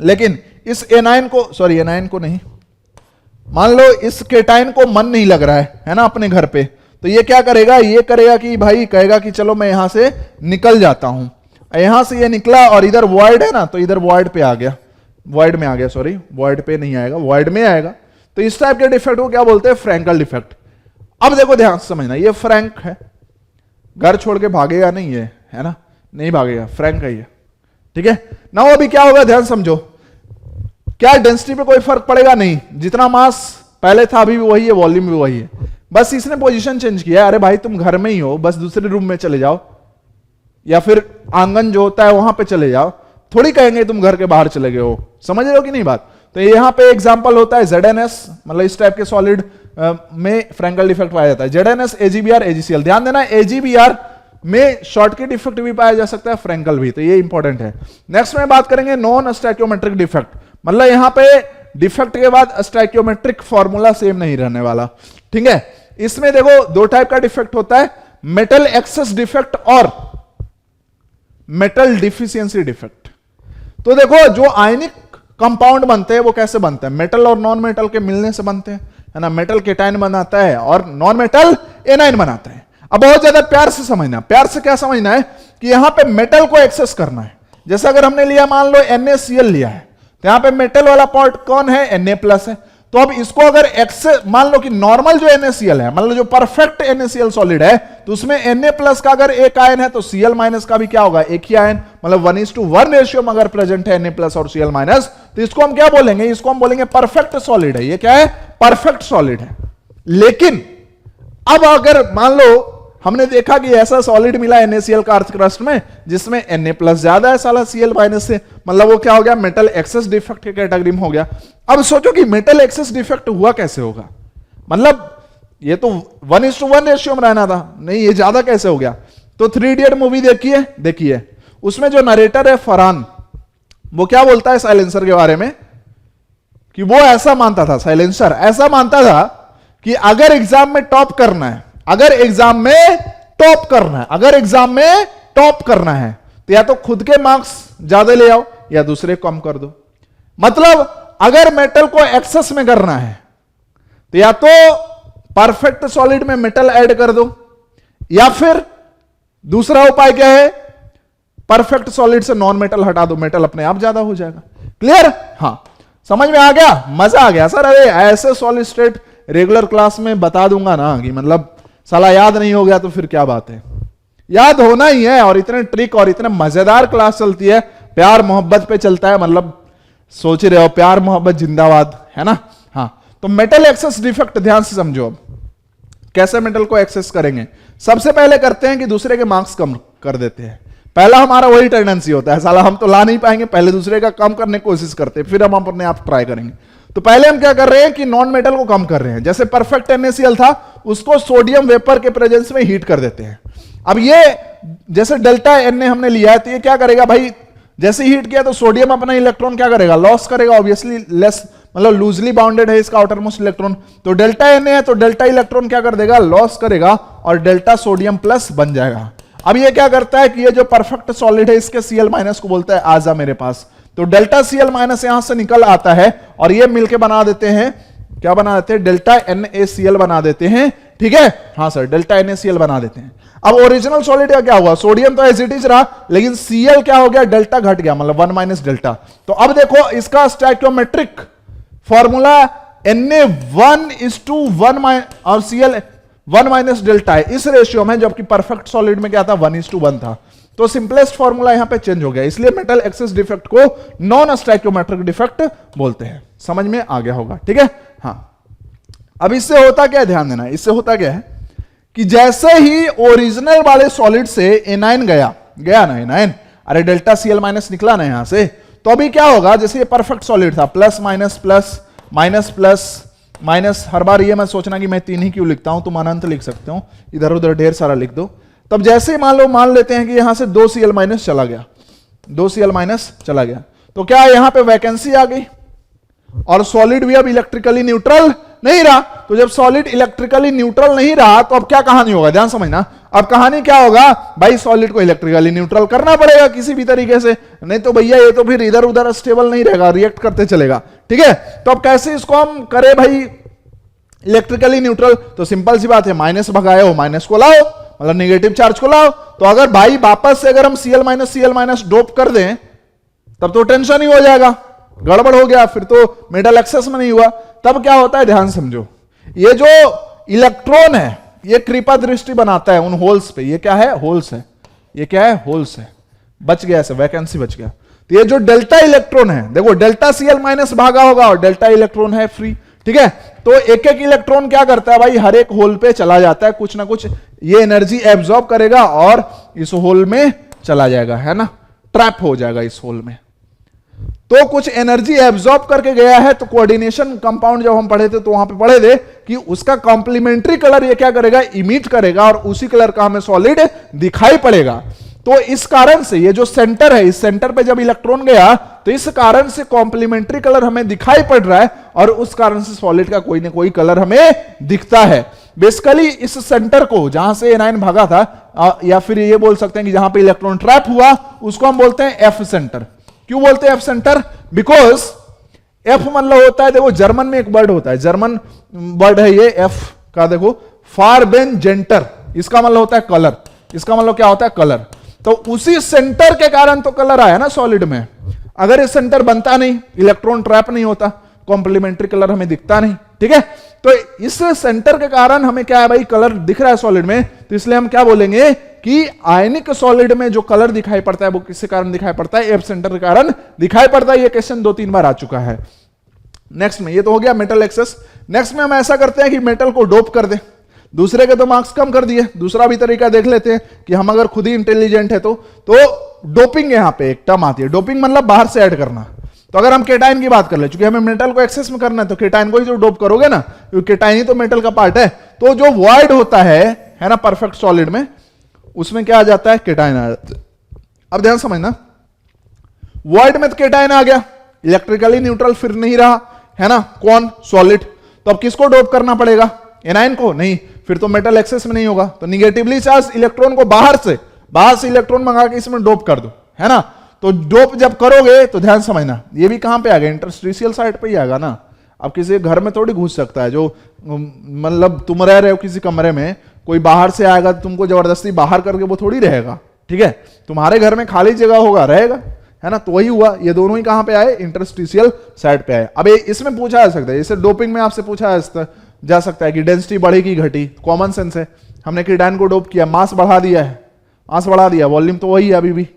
लेकिन इस एनाइन को नहीं, मान लो इस केटाइन को मन नहीं लग रहा है ना अपने घर पे, तो ये क्या करेगा, ये करेगा कि भाई कहेगा कि चलो मैं यहां से निकल जाता हूं। यहां से ये निकला और इधर वॉइड है ना, तो इधर वॉइड पे आ गया, वॉइड में आ गया, सॉरी वॉइड पे नहीं आएगा, वॉइड में आएगा। तो इस टाइप के डिफेक्ट को क्या बोलते हैं, फ्रैंकल डिफेक्ट। अब देखो ध्यान से समझना, ये फ्रैंक है, घर छोड़ के भागेगा नहीं है ना, नहीं भागेगा, फ्रैंक है ये। ठीक है ना। अभी क्या होगा, ध्यान समझो, क्या डेंसिटी पे कोई फर्क पड़ेगा नहीं, जितना मास पहले था अभी भी वही है, वॉल्यूम भी वही है, बस इसने पोजीशन चेंज किया। अरे भाई तुम घर में ही हो, बस दूसरे रूम में चले जाओ, या फिर आंगन जो होता है वहां पे चले जाओ, थोड़ी कहेंगे तुम घर के बाहर चले गए हो। समझ रहे हो कि नहीं बात? तो यहां पे एग्जांपल होता है ZnS, मतलब इस टाइप के सॉलिड में फ्रैंकल डिफेक्ट पाया जाता है। ZnS, AgBr, AgCl। ध्यान देना, AgBr में शॉर्टकट डिफेक्ट भी पाया जा सकता है, फ्रैंकल भी, तो ये इंपॉर्टेंट है। नेक्स्ट में बात करेंगे नॉन स्टैक्योमेट्रिक डिफेक्ट, मतलब यहां पे डिफेक्ट के बाद स्टैक्योमेट्रिक फॉर्मूला सेम नहीं रहने वाला। ठीक है, इसमें देखो दो टाइप का डिफेक्ट होता है, मेटल एक्सेस डिफेक्ट और मेटल डिफिशियंसी डिफेक्ट। तो देखो जो आयनिक कंपाउंड बनते हैं वो कैसे बनते हैं, मेटल और नॉन मेटल के मिलने से बनते हैं, है ना। मेटल केटाइन बनाता है और नॉन मेटल एनाइन बनाता है। अब बहुत ज्यादा प्यार से समझना, प्यार से क्या समझना है कि यहां पे मेटल को एक्सेस करना है। जैसे अगर हमने लिया मान लो NaCl लिया है, तो यहां पे मेटल वाला पार्ट कौन है, Na+ है। तो अब इसको अगर एक्सेस, मान लो कि नॉर्मल जो NaCl है, मान लो जो परफेक्ट NaCl सॉलिड है, तो उसमें Na+ का अगर एक आयन है तो Cl- का भी क्या होगा, एक ही आयन, मतलब 1:1 रेशियो में अगर प्रेजेंट है Na+ और Cl-, तो इसको हम क्या बोलेंगे, इसको हम बोलेंगे परफेक्ट सॉलिड है। ये क्या है, परफेक्ट सॉलिड है। लेकिन अब अगर मान लो हमने देखा कि ऐसा सॉलिड मिला NaCl का अर्थ क्रस्ट में जिसमें Na+ ज्यादा है साला Cl- से, मतलब वो क्या हो गया, मेटल एक्सेस डिफेक्ट के कैटेगरी में हो गया। अब सोचो कि मेटल एक्सेस डिफेक्ट हुआ कैसे होगा, मतलब ये तो 1:1 रेशियो में रहना था, नहीं ये ज्यादा कैसे हो गया। तो 3 इडियट मूवी देखिए, उसमें जो नरेटर है फरहान, वो क्या बोलता है साइलेंसर के बारे में, कि वो ऐसा मानता था, साइलेंसर ऐसा मानता था कि अगर एग्जाम में टॉप करना है, अगर एग्जाम में टॉप करना है तो या तो खुद के मार्क्स ज्यादा ले आओ या दूसरे कम कर दो। मतलब अगर मेटल को एक्सेस में करना है तो या तो परफेक्ट सॉलिड में मेटल ऐड कर दो, या फिर दूसरा उपाय क्या है, परफेक्ट सॉलिड से नॉन मेटल हटा दो, मेटल अपने आप ज्यादा हो जाएगा। क्लियर? हां, समझ में आ गया, मजा आ गया सर। अरे ऐसे सॉलिड स्टेट रेगुलर क्लास में बता दूंगा ना कि मतलब साला याद नहीं हो गया तो फिर क्या बात है, याद होना ही है। और इतने ट्रिक और इतने मजेदार क्लास चलती है, प्यार मोहब्बत पे चलता है, मतलब सोच रहे हो प्यार मोहब्बत जिंदाबाद, है ना। हाँ, तो मेटल एक्सेस डिफेक्ट ध्यान से समझो। अब कैसे मेटल को एक्सेस करेंगे, सबसे पहले करते हैं कि दूसरे के मार्क्स कम कर देते हैं। पहला हमारा वही टेंडेंसी होता है, साला हम तो ला नहीं पाएंगे, पहले दूसरे का कम करने की कोशिश करते हैं, फिर हम अपने आप ट्राई करेंगे। तो पहले हम क्या कर रहे हैं कि नॉन मेटल को कम कर रहे हैं। जैसे परफेक्ट NaCl था, उसको सोडियम वेपर के प्रेजेंस में हीट कर देते हैं। अब ये जैसे डेल्टा Na हमने लिया है, तो ये क्या करेगा भाई, जैसे हीट किया तो सोडियम अपना इलेक्ट्रॉन क्या करेगा, लॉस करेगा, ऑब्वियसली लेस, मतलब लूजली बाउंडेड है इसका आउटर मोस्ट इलेक्ट्रॉन। तो डेल्टा Na है तो डेल्टा इलेक्ट्रॉन क्या कर देगा, लॉस करेगा, और डेल्टा सोडियम प्लस बन जाएगा। अब ये क्या करता है कि ये जो परफेक्ट सॉलिड है इसके Cl- को बोलता है आजा मेरे पास, तो डेल्टा Cl- यहां से निकल आता है और ये मिलके बना देते हैं, क्या बना देते हैं, डेल्टा NaCl बना देते हैं। ठीक है, हाँ सर, डेल्टा NaCl बना देते हैं। अब ओरिजिनल सॉलिड का क्या हुआ, सोडियम तो एज इट इज रहा, लेकिन Cl क्या हो गया, डेल्टा घट गया, मतलब 1 - डेल्टा। तो अब देखो इसका स्टोइकियोमेट्रिक फॉर्मूला Na1:1 और Cl 1 - डेल्टा है इस रेशियो में, जबकि परफेक्ट सॉलिड में क्या था, 1:1 था। तो सिंपलेस्ट फॉर्मूला यहां पे चेंज हो गया, इसलिए मेटल एक्सेस डिफेक्ट को नॉन स्टोइकियोमेट्रिक डिफेक्ट बोलते हैं। समझ में आ गया होगा, ठीक है। हाँ, अब इससे होता क्या है, ध्यान देना, इससे होता क्या है कि जैसे ही ओरिजिनल वाले सॉलिड से एनाइन गया ना एनाइन, अरे डेल्टा Cl- निकला ना यहां से, तो अभी क्या होगा, जैसे ये परफेक्ट सॉलिड था, plus minus plus minus plus minus, हर बार ये मैं सोचना कि मैं 3 ही क्यों लिखता हूं, तुम अनंत लिख सकते हो, इधर उधर ढेर सारा लिख दो। तब जैसे ही मान लेते हैं कि यहां से 2 Cl- चला गया, 2 Cl- चला गया, तो क्या यहां पे वैकेंसी आ गई और सॉलिड भी अब इलेक्ट्रिकली न्यूट्रल नहीं रहा। तो जब सॉलिड इलेक्ट्रिकली न्यूट्रल नहीं रहा तो अब क्या कहानी होगा, ध्यान समझना। अब कहानी क्या होगा भाई, सॉलिड को इलेक्ट्रिकली न्यूट्रल करना पड़ेगा किसी भी तरीके से, नहीं तो भैया ये तो फिर इधर उधर स्टेबल नहीं रहेगा, रिएक्ट करते चलेगा। ठीक है, तो अब कैसे इसको हम करें भाई इलेक्ट्रिकली न्यूट्रल, तो सिंपल सी बात है, माइनस भगाए हो माइनस को लाओ, मतलब नेगेटिव चार्ज को लाओ। तो अगर भाई वापस से अगर हम Cl- डोप कर दें तब तो टेंशन ही हो जाएगा, गड़बड़ हो गया, फिर तो मेटल एक्सेस में नहीं हुआ। तब क्या होता है, ध्यान समझो, ये जो इलेक्ट्रॉन है ये कृपा दृष्टि बनाता है उन होल्स पे, ये क्या है, होल्स है, ये क्या है, होल्स है, बच गया ऐसे, वैकेंसी बच गया। तो ये जो डेल्टा इलेक्ट्रॉन है, देखो डेल्टा Cl- भागा होगा और डेल्टा इलेक्ट्रॉन है फ्री। ठीक है, तो एक एक इलेक्ट्रॉन क्या करता है भाई, हर एक होल पे चला जाता है, कुछ ना कुछ ये एनर्जी एब्जॉर्ब करेगा और इस होल में चला जाएगा, है ना, ट्रैप हो जाएगा इस होल में। तो कुछ एनर्जी एब्जॉर्ब करके गया है। तो कोऑर्डिनेशन कंपाउंड जब हम पढ़े थे तो वहां पे पढ़े थे कि उसका कॉम्प्लीमेंट्री कलर ये क्या करेगा, इमिट करेगा, और उसी कलर का हमें सॉलिड दिखाई पड़ेगा। तो इस कारण से ये जो सेंटर है, इस सेंटर पे जब इलेक्ट्रॉन गया तो इस कारण से कॉम्प्लीमेंट्री कलर हमें दिखाई पड़ रहा है, और उस कारण से सॉलिड का कोई ना कोई कलर हमें दिखता है। बेसिकली इस सेंटर को, जहां से एनाइन भागा था, या फिर ये बोल सकते हैं कि जहां पे इलेक्ट्रॉन ट्रैप हुआ, उसको हम बोलते हैं एफ सेंटर। क्यों बोलते हैं एफ सेंटर, बिकॉज एफ मतलब होता है, देखो जर्मन में एक वर्ड होता है, जर्मन वर्ड है ये एफ का, देखो फारबेन जेंटर, इसका मतलब होता है कलर, इसका मतलब क्या होता है, कलर। तो उसी सेंटर के कारण तो कलर आया ना सॉलिड में, अगर ये सेंटर बनता नहीं, इलेक्ट्रॉन ट्रैप नहीं होता, कॉम्प्लीमेंट्री कलर हमें दिखता नहीं, ठीक है। तो इस सेंटर के कारण हमें क्या है भाई, कलर दिख रहा है सॉलिड में, तो इसलिए हम क्या बोलेंगे कि आयनिक सॉलिड में जो कलर दिखाई पड़ता है वो किसके कारण दिखाई पड़ता है, एफ सेंटर के कारण दिखाई पड़ता है। ये क्वेश्चन 2-3 बार आ चुका है। नेक्स्ट में ये तो हो गया मेटल एक्सेस। नेक्स्ट में हम ऐसा करते हैं कि मेटल को डोप कर दें। दूसरे के तो मार्क्स कम कर दिए, दूसरा भी तरीका देख लेते हैं कि हम अगर खुद ही इंटेलिजेंट है तो डोपिंग यहां पे एक टर्म आती है, डोपिंग मतलब बाहर से ऐड करना। तो अगर हम केटाइन की बात कर ले, चूंकि हमें मेटल को एक्सेस में करना है तो केटाइन को ही जो डोप करोगे ना, क्योंकि केटाइन ही तो मेटल का पार्ट है, तो जो वॉइड होता है ना परफेक्ट सॉलिड में, उसमें क्या आ जाता है, केटाइन आ जाता है। अब ध्यान समझना, वॉइड में तो केटाइन आ गया, इलेक्ट्रिकली न्यूट्रल फिर नहीं रहा, है ना, कौन, सॉलिड। तो अब किसको डोप करना पड़ेगा, एनायन को? नहीं, फिर तो मेटल एक्सेस में नहीं होगा, तो निगेटिवली चार्ज इलेक्ट्रॉन को बाहर से इलेक्ट्रॉन मंगा के इसमें डोप कर दो, है ना। तो डोप जब करोगे तो ध्यान समझना, ये भी कहां पे आ गया, इंटरस्टिशियल साइड पे ही आएगा ना। अब किसी घर में थोड़ी घुस सकता है, जो मतलब तुम रह रहे हो किसी कमरे में, कोई बाहर से आएगा तुमको जबरदस्ती बाहर करके वो थोड़ी रहेगा, ठीक है। तुम्हारे घर में खाली जगह होगा, रहेगा, है ना। तो वही हुआ, ये दोनों ही कहां पे आए, इंटरस्टिशियल साइड पे आए। अब इसमें पूछा जा सकता है, जैसे डोपिंग में आपसे पूछा जा सकता है कि डेंसिटी बढ़ेगी घटी, कॉमन सेंस है। हमने केटाइन को डोप किया, मास बढ़ा दिया है, मास बढ़ा दिया, वॉल्यूम तो वही है अभी भी,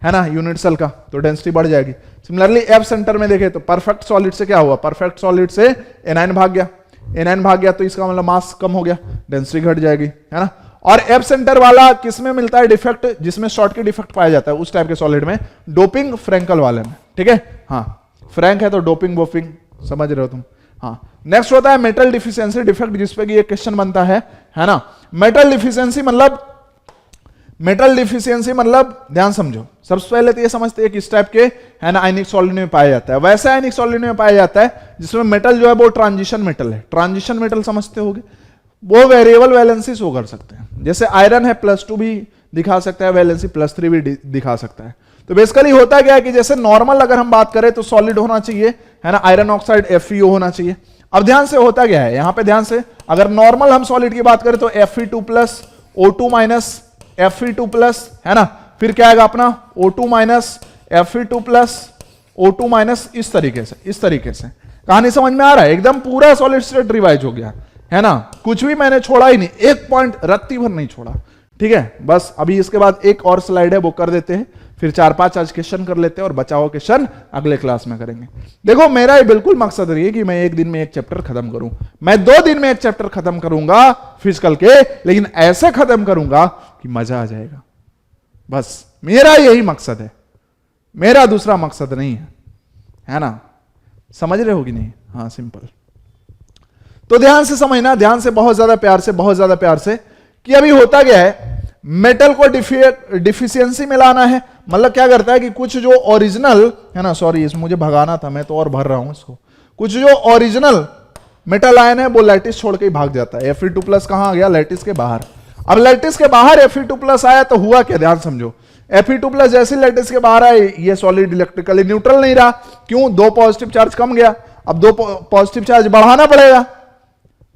है ना, यूनिट सेल का, तो डेंसिटी बढ़ जाएगी। सिमिलरली एफ सेंटर में देखें तो परफेक्ट सॉलिड से क्या हुआ, परफेक्ट सॉलिड से एनायन भाग गया, एनायन भाग गया तो इसका मतलब मास कम हो गया, डेंसिटी घट जाएगी, है ना। और एफ सेंटर वाला किसमें मिलता है डिफेक्ट, जिसमें शॉर्टकट डिफेक्ट पाया जाता है उस टाइप के सॉलिड में, डोपिंग फ्रैंकल वाले में, ठीक है। हाँ, फ्रैंक है तो डोपिंग वोपिंग, समझ रहे हो तुम। हाँ, नेक्स्ट होता है मेटल डिफिशियंसी डिफेक्ट, जिसपे कि ये क्वेश्चन बनता है ना। मेटल डिफिशियंसी मतलब ध्यान समझो, सबसे पहले तो ये समझते हैं कि इस टाइप के, है ना, आयनिक सॉलिड में पाया जाता है। वैसे आयनिक सॉलिड में पाया जाता है जिसमें मेटल जो है वो ट्रांजिशन मेटल है। ट्रांजिशन मेटल समझते होगे, वो वेरिएबल वैलेंसी शो कर सकते हैं। जैसे आयरन है +2 भी दिखा सकता है वैलेंसी, +3 भी दिखा सकता है। तो बेसिकली होता क्या है कि जैसे नॉर्मल अगर हम बात करें तो सॉलिड होना चाहिए, है ना, आयरन ऑक्साइड FeO होना चाहिए। अब ध्यान से होता क्या है, यहां पे ध्यान से, अगर नॉर्मल हम सॉलिड की बात करें तो Fe2+ O2- Fe2+, है ना, फिर क्या आएगा अपना O2- Fe2+ O2-, इस तरीके से कहानी समझ में आ रहा है। एकदम पूरा सॉलिड स्टेट रिवाइज हो गया, है ना, कुछ भी मैंने छोड़ा ही नहीं, एक पॉइंट रत्ती भर नहीं छोड़ा, ठीक है। बस अभी इसके बाद एक और स्लाइड है वो कर देते हैं, फिर 4-5 आज क्वेश्चन कर लेते हैं और बचा हुआ क्वेश्चन अगले क्लास में करेंगे। देखो मेरा ये बिल्कुल मकसद नहीं है कि मैं एक दिन में एक चैप्टर खत्म करूं, मैं 2 दिन में एक चैप्टर खत्म करूंगा फिजिकल के, लेकिन ऐसे खत्म करूंगा कि मजा आ जाएगा। बस मेरा यही मकसद है, मेरा दूसरा मकसद नहीं है ना, समझ रहे हो कि नहीं। हाँ, सिंपल। तो ध्यान से समझना, ध्यान से, बहुत ज्यादा प्यार से कि अभी होता क्या है, मेटल को डिफिशियंसी में लाना है। मतलब क्या करता है कि कुछ जो ओरिजिनल, है ना, सॉरी इस मुझे भगाना था, मैं तो और भर रहा हूं इसको, कुछ जो ओरिजिनल मेटल आयन है वो लैटिस छोड़ के ही भाग जाता है। Fe2+ कहां आ गया, लैटिस के बाहर। अब लैटिस के बाहर Fe2+ आया तो हुआ क्या, ध्यान समझो। Fe2+ जैसे लैटिस के बाहर आए, ये सॉलिड इलेक्ट्रिकली न्यूट्रल नहीं रहा, क्यों, 2 पॉजिटिव चार्ज कम गया, अब 2 पॉजिटिव चार्ज बढ़ाना पड़ेगा।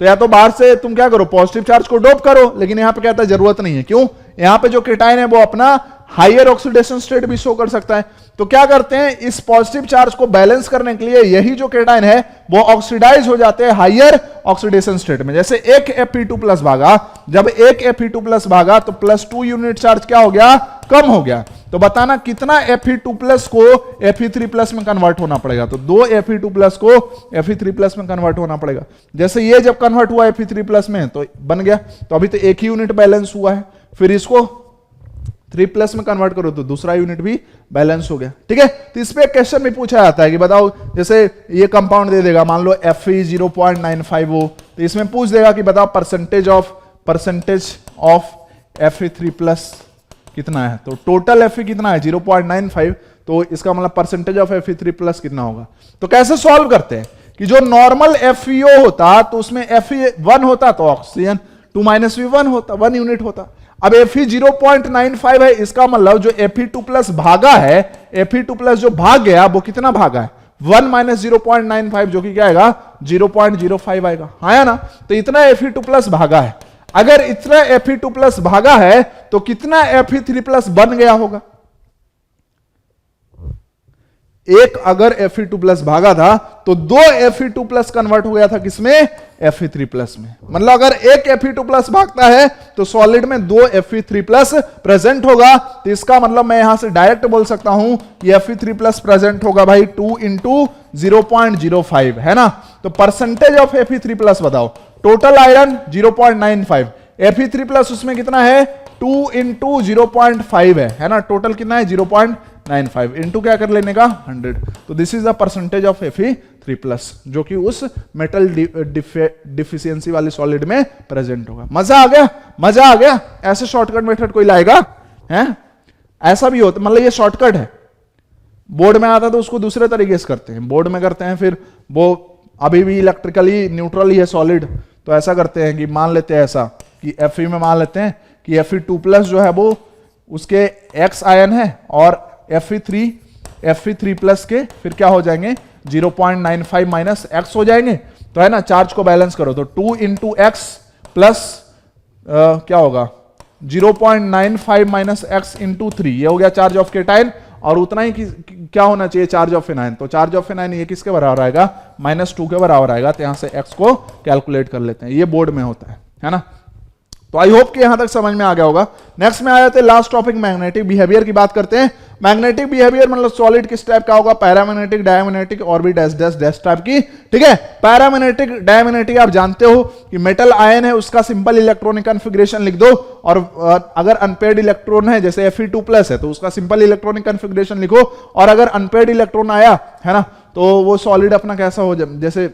तो या तो बाहर से तुम क्या करो, पॉजिटिव चार्ज को डोप करो, लेकिन यहां पे कहता है जरूरत नहीं है, क्यों, यहां पे जो केटाइन है वो अपना हायर ऑक्सीडेशन स्टेट भी शो कर सकता है। तो क्या करते हैं, इस पॉजिटिव चार्ज को बैलेंस करने के लिए यही जो केटाइन है वो ऑक्सीडाइज हो जाते हैं हायर ऑक्सीडेशन स्टेट में। जैसे एक Fe2+ भागा, जब एक Fe2+ भागा तो +2 यूनिट चार्ज क्या हो गया, कम हो गया। तो बताना कितना Fe2+ को Fe3+ में कन्वर्ट होना पड़ेगा। तो 2 Fe2+ को Fe3+ में कन्वर्ट होना पड़ेगा। जैसे ये जब कन्वर्ट हुआ Fe3+ में तो बन गया, तो अभी तो एक ही यूनिट बैलेंस हुआ है, फिर इसको 3+ में कन्वर्ट करो तो दूसरा यूनिट भी बैलेंस हो गया, ठीक है। तो इस पे क्वेश्चन भी पूछा जाता है कि बताओ, जैसे ये कंपाउंड दे देगा, मान लो Fe 0.95 हो, तो इसमें पूछ देगा कि बताओ परसेंटेज ऑफ Fe3+ कितना है। तो टोटल Fe कितना है 0.95, तो इसका मतलब परसेंटेज ऑफ Fe3+ कितना होगा। तो कैसे सॉल्व करते हैं कि जो नॉर्मल FeO होता तो उसमें Fe1 होता तो ऑक्सीजन 2 - V1 होता, 1 यूनिट होता। अब Fe 0.95 है, इसका मतलब जो Fe2+ भागा है, Fe2+ जो भाग गया वो कितना भागा है, 1 - 0.95, जो कि क्या आएगा 0.05 आएगा, आया ना। तो इतना Fe2+ भागा है। अगर इतना Fe2+ भागा है तो कितना Fe3+ बन गया होगा, एक अगर Fe2+ भागा था तो 2 Fe2+ कन्वर्ट हो गया था किसमें, Fe3+ में। मतलब अगर एक Fe2+ भागता है तो सॉलिड में 2 Fe3+ प्रेजेंट होगा। तो इसका मतलब मैं यहां से डायरेक्ट बोल सकता हूं कि Fe3+ प्रेजेंट होगा भाई 2 इंटू 0.05, है ना। तो परसेंटेज ऑफ Fe3+ बताओ। टोटल आयरन 0.95, Fe3+ उसमें कितना है, 2 इंटू 0.5 है ना। टोटल कितना है 0.95 इंटू क्या कर लेने का 100। तो this is the percentage of Fe3+ जो कि उस मेटल डिफिशियंसी वाली सॉलिड में प्रेजेंट होगा। मजा आ गया, मजा आ गया। ऐसे शॉर्टकट मेथड कोई लाएगा है, ऐसा भी होता, मतलब ये शॉर्टकट है। बोर्ड में आता तो उसको दूसरे तरीके से करते हैं, बोर्ड में करते हैं फिर वो अभी भी इलेक्ट्रिकली न्यूट्रल ही है सॉलिड, तो ऐसा करते हैं कि मान लेते हैं ऐसा कि Fe में मान लेते हैं कि Fe2+ जो है वो उसके X आयन है और Fe3+ के फिर क्या हो जाएंगे 0.95 माइनस X हो जाएंगे। तो है ना, चार्ज को बैलेंस करो तो 2 इंटू एक्स प्लस क्या होगा 0.95 माइनस X इंटू 3, ये हो गया चार्ज ऑफ केटाइन। और उतना ही क्या होना चाहिए चार्ज ऑफ फिनाइन, तो चार्ज ऑफ फिनाइन ये किसके बराबर आएगा, -2 के बराबर आएगा। तो यहां से X को कैलकुलेट कर लेते हैं, ये बोर्ड में होता है ना। तो आई होप कि यहां तक समझ में आ गया होगा। नेक्स्ट में आ जाते हैं लास्ट टॉपिक, मैग्नेटिक बिहेवियर की बात करते हैं। मैग्नेटिक बिहेवियर मतलब सॉलिड किस टाइप का होगा, पैरामैग्नेटिक, डायमैग्नेटिक और भी डैश डैश डैश टाइप की, ठीक है। पैरामैग्नेटिक, डायमैग्नेटिक आप जानते हो कि मेटल आयन है उसका सिंपल इलेक्ट्रॉनिक कॉन्फ़िगरेशन लिख दो, और अगर अनपेयर्ड इलेक्ट्रॉन है जैसे Fe2+ है तो उसका सिंपल इलेक्ट्रॉनिक कॉन्फ़िगरेशन लिखो। और अगर अनपेयर्ड इलेक्ट्रॉन आया है ना तो वो सॉलिड अपना कैसा हो जाए, जैसे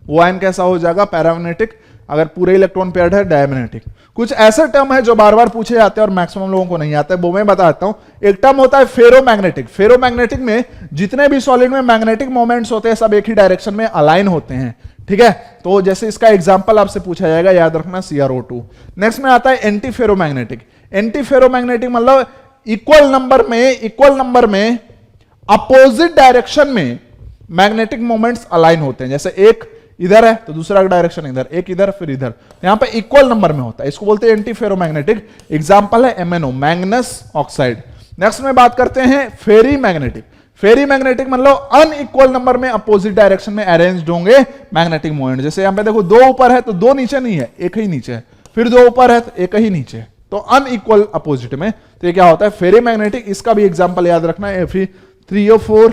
वो आयन कैसा हो जाएगा पैरामैग्नेटिक, अगर पूरे इलेक्ट्रॉन पेयर्ड है डायमैग्नेटिक। कुछ ऐसे टर्म है जो बार बार पूछे जाते हैं और मैक्सिमम लोगों को नहीं आता है, वो मैं बताता हूं। एक टर्म होता है फेरोमैग्नेटिक। फेरोमैग्नेटिक में जितने भी सॉलिड में मैग्नेटिक मोमेंट्स होते हैं सब एक ही डायरेक्शन में अलाइन होते हैं, ठीक है। तो जैसे इसका एग्जांपल आपसे पूछा जाएगा, याद रखना CrO2। नेक्स्ट में आता है एंटी फेरोमैग्नेटिक। एंटी फेरोमैग्नेटिक मतलब इक्वल नंबर में अपोजिट डायरेक्शन में मैग्नेटिक मोमेंट्स अलाइन होते हैं। जैसे एक इधर है तो दूसरा डायरेक्शन इधर, एक इधर फिर इधर, यहां पे इक्वल नंबर में होता है, इसको बोलते हैं एंटी फेरोमैग्नेटिक। एग्जांपल है MnO, मैंगनस ऑक्साइड। नेक्स्ट में बात करते हैं फेरी मैग्नेटिक। फेरी मैग्नेटिक मतलब अनइक्वल नंबर में अपोजिट डायरेक्शन में अरेंज्ड होंगे मैग्नेटिक मोमेंट। जैसे यहां पे देखो 2 ऊपर है तो 2 नीचे नहीं है, एक ही नीचे है, फिर 2 ऊपर है तो एक ही नीचे है, तो अनइक्वल अपोजिट में। तो ये क्या होता है फेरी मैग्नेटिक। इसका भी एग्जाम्पल याद रखना है, Fe3O4,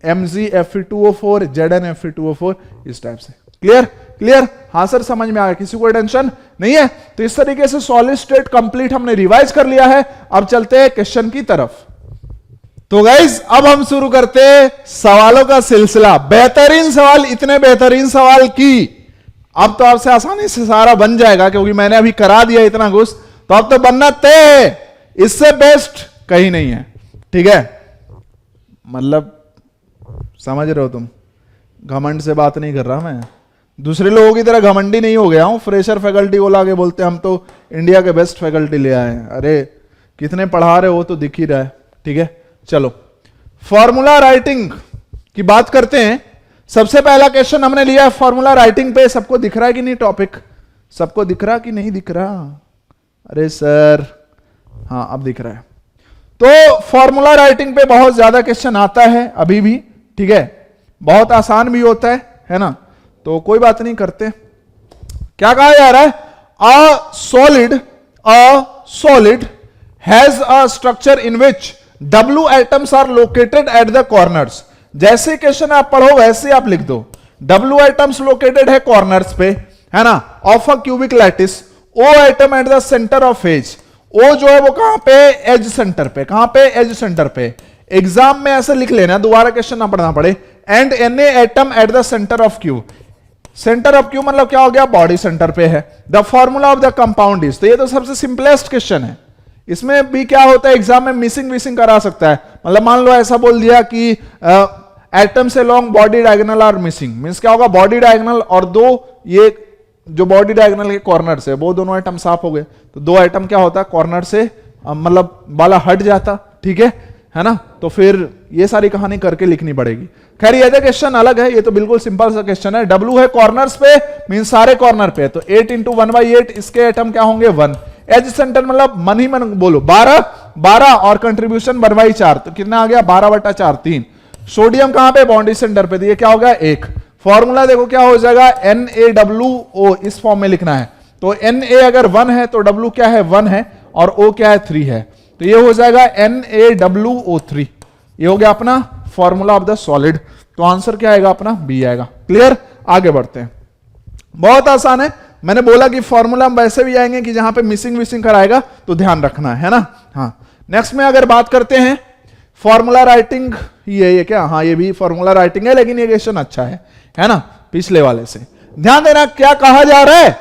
Mg Fe2O4, Zn Fe2O4, इस टाइप से। क्लियर? हाँ सर समझ में आ गया, किसी को टेंशन नहीं है। तो इस तरीके से सॉलिड स्टेट कंप्लीट हमने रिवाइज कर लिया है। अब चलते हैं क्वेश्चन की तरफ। तो गाइज अब हम शुरू करते हैं सवालों का सिलसिला। बेहतरीन सवाल, इतने बेहतरीन सवाल की अब तो आपसे आसानी से सारा बन जाएगा, क्योंकि मैंने अभी करा दिया इतना कुछ, तो अब तो बनना तय, इससे बेस्ट कहीं नहीं है, ठीक है। मतलब समझ रहे हो तुम, घमंड से बात नहीं कर रहा मैं, दूसरे लोगों की तरह घमंडी नहीं हो गया हूं। फ्रेशर फैकल्टी को लाके बोलते हैं हम तो इंडिया के बेस्ट फैकल्टी ले आए हैं। अरे कितने पढ़ा रहे हो तो दिख ही रहा है, ठीक है। चलो फॉर्मूला राइटिंग की बात करते हैं। सबसे पहला क्वेश्चन हमने लिया है फॉर्मूला राइटिंग पे। सबको दिख रहा है कि नहीं टॉपिक, सबको दिख रहा कि नहीं दिख रहा? अरे सर हाँ अब दिख रहा है। तो फॉर्मूला राइटिंग पे बहुत ज्यादा क्वेश्चन आता है अभी भी, ठीक है, बहुत आसान भी होता है ना। तो कोई बात नहीं करते। क्या कहा जा रहा है, a solid has a structure in which W atoms are located at the corners. जैसे क्वेश्चन आप पढ़ो वैसे आप लिख दो। W एटम्स लोकेटेड है कॉर्नर्स पे, है ना, of a cubic lattice. O atom at the centre of edge. O जो है वो कहां पे, एज सेंटर पे। कहां पे, एज सेंटर पे। एग्जाम में ऐसे लिख लेना, दोबारा क्वेश्चन ना पढ़ना पड़े। And Na atom at the centre of Q। Centre of Q मतलब क्या हो गया, बॉडी सेंटर पे है। The formula of the compound is. तो ये तो सबसे सिंपलेस्ट क्वेश्चन है। इसमें भी क्या होता है, एग्जाम में मिसिंग करा सकता है। मतलब मान लो ऐसा बोल दिया कि एटम से long body diagonal are missing, means क्या होगा, बॉडी डायगोनल और 2 ये जो बॉडी डायगोनल के कॉर्नर से वो दोनों आइटम साफ हो गए, तो 2 आइटम क्या होता है कॉर्नर से मतलब वाला हट जाता, ठीक है ना। तो फिर ये सारी कहानी करके लिखनी पड़ेगी। खैर ये तो क्वेश्चन अलग है, ये तो बिल्कुल सिंपल सा क्वेश्चन है। W है कॉर्नर्स पे, मीन सारे कॉर्नर पे, तो 8 इंटू 1/8 इसके आइटम क्या होंगे 1। एज सेंटर मतलब मन ही मन बोलो 12 और कंट्रीब्यूशन 1/4, तो कितना आ गया 12/4 3। सोडियम कहां पे, बाउंड्री सेंटर पे, तो ये क्या होगा 1। फॉर्मूला देखो क्या हो जाएगा, NaWO, इस फॉर्म में लिखना है। तो Na अगर 1 है तो W क्या है 1 है, और O क्या है 3 है, तो ये हो जाएगा NaWO3। ये हो गया अपना फॉर्मूला ऑफ द सॉलिड। तो आंसर क्या आएगा अपना, बी आएगा। क्लियर, आगे बढ़ते हैं। बहुत आसान है, मैंने बोला कि फॉर्मूला हम वैसे भी आएंगे कि जहां पे मिसिंग विसिंग कराएगा तो ध्यान रखना है ना। हाँ, नेक्स्ट में अगर बात करते हैं फॉर्मूला राइटिंग, ये क्या, हाँ ये भी फॉर्मूला राइटिंग है, लेकिन ये क्वेश्चन अच्छा है ना, पिछले वाले से। ध्यान देना क्या कहा जा रहा है,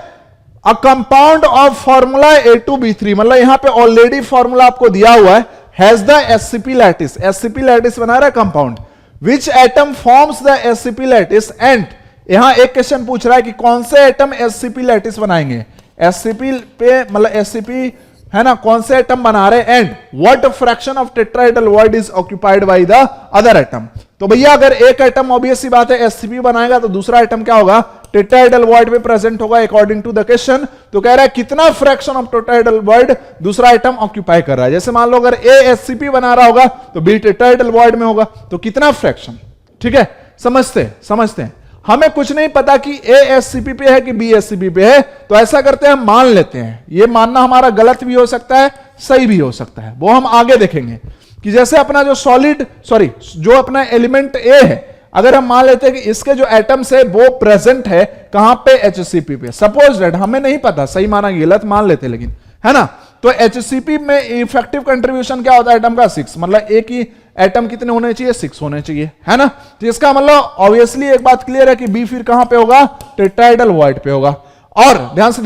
a compound of formula A2B3, मतलब यहां पे ऑलरेडी फॉर्मूला आपको दिया हुआ है, has the SCP lattice, SCP lattice बना रहा है compound, which atom forms the SCP lattice, and यहां एक क्वेश्चन पूछ रहा है कि कौन से एटम SCP लैटिस बनाएंगे, SCP पे मतलब SCP है ना, कौन से एटम बना रहे, and what fraction of tetrahedral void is occupied by the other atom. तो भैया अगर एक एटम ऑब्वियस सी बात है SCP बनाएगा, तो दूसरा एटम क्या होगा, टेट्राहेड्रल वॉइड में प्रेजेंट होगा अकॉर्डिंग टू द क्वेश्चन। तो कह रहा है कितना फ्रैक्शन ऑफ टेट्राहेड्रल वॉइड दूसरा एटम ऑक्यूपाई कर रहा है। जैसे मान लो अगर A SCP बना रहा होगा तो B टेट्राहेड्रल वॉइड में होगा, तो कितना फ्रैक्शन। ठीक है, समझते हैं। हमें कुछ नहीं पता कि A SCP पे है कि B SCP पे है, तो ऐसा करते हैं हम मान लेते हैं। ये मानना हमारा गलत भी हो सकता है, सही भी हो सकता है, वो हम आगे देखेंगे। कि जैसे अपना जो अपना एलिमेंट A है, अगर हम मान लेते हैं कि इसके जो एटम्स है वो प्रेजेंट है कहां पे, HCP पे। सपोज दैट हमें नहीं पता, सही माना गलत मान लेते, लेकिन है ना, तो HCP में इफेक्टिव कंट्रीब्यूशन क्या होता है एटम का 6, मतलब एक ही एटम कितने होने चाहिए, 6 होने चाहिए, है ना। तो इसका मतलब ऑब्वियसली एक बात क्लियर है कि बी फिर कहां पे होगा, टेट्राहेड्रल वॉइड पे होगा। और ध्यान से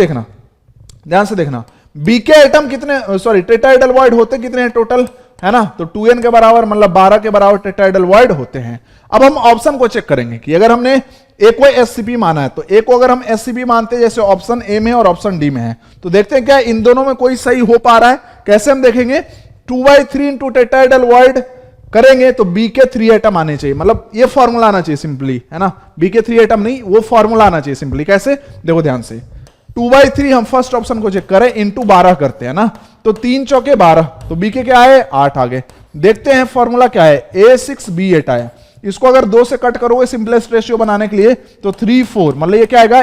देखना बी के एटम कितने, टेट्राहेड्रल वॉइड होते कितने हैं टोटल, है ना, तो 2n के बराबर मतलब 12 के बराबर टेट्राहेड्रल वॉइड होते हैं। अब हम ऑप्शन को चेक करेंगे कि अगर हमने एक को SCP माना है, तो एक को अगर हम SCP मानते हैं, जैसे ऑप्शन ए में और ऑप्शन डी में है, तो देखते हैं क्या इन दोनों में कोई सही हो पा रहा है। कैसे हम देखेंगे, 2/3 इंटू टेट्राहेड्रल वॉइड करेंगे तो बी के 3 एटम आने चाहिए, मतलब ये फॉर्मूला आना चाहिए सिंपली, है ना, बी के 3 एटम नहीं, वो फॉर्मूला आना चाहिए सिंपली। कैसे, देखो ध्यान से, 2/3 हम फर्स्ट ऑप्शन को चेक करें, इंटू 12 करते हैं ना, तो 3 चौके 12, तो बी के क्या है 8 आ गए। देखते हैं फॉर्मूला क्या है, A6B8 आया। इसको अगर 2 से कट करोगे सिंपलेस्ट रेशियो बनाने के लिए, तो 3 4, मतलब ये क्या आएगा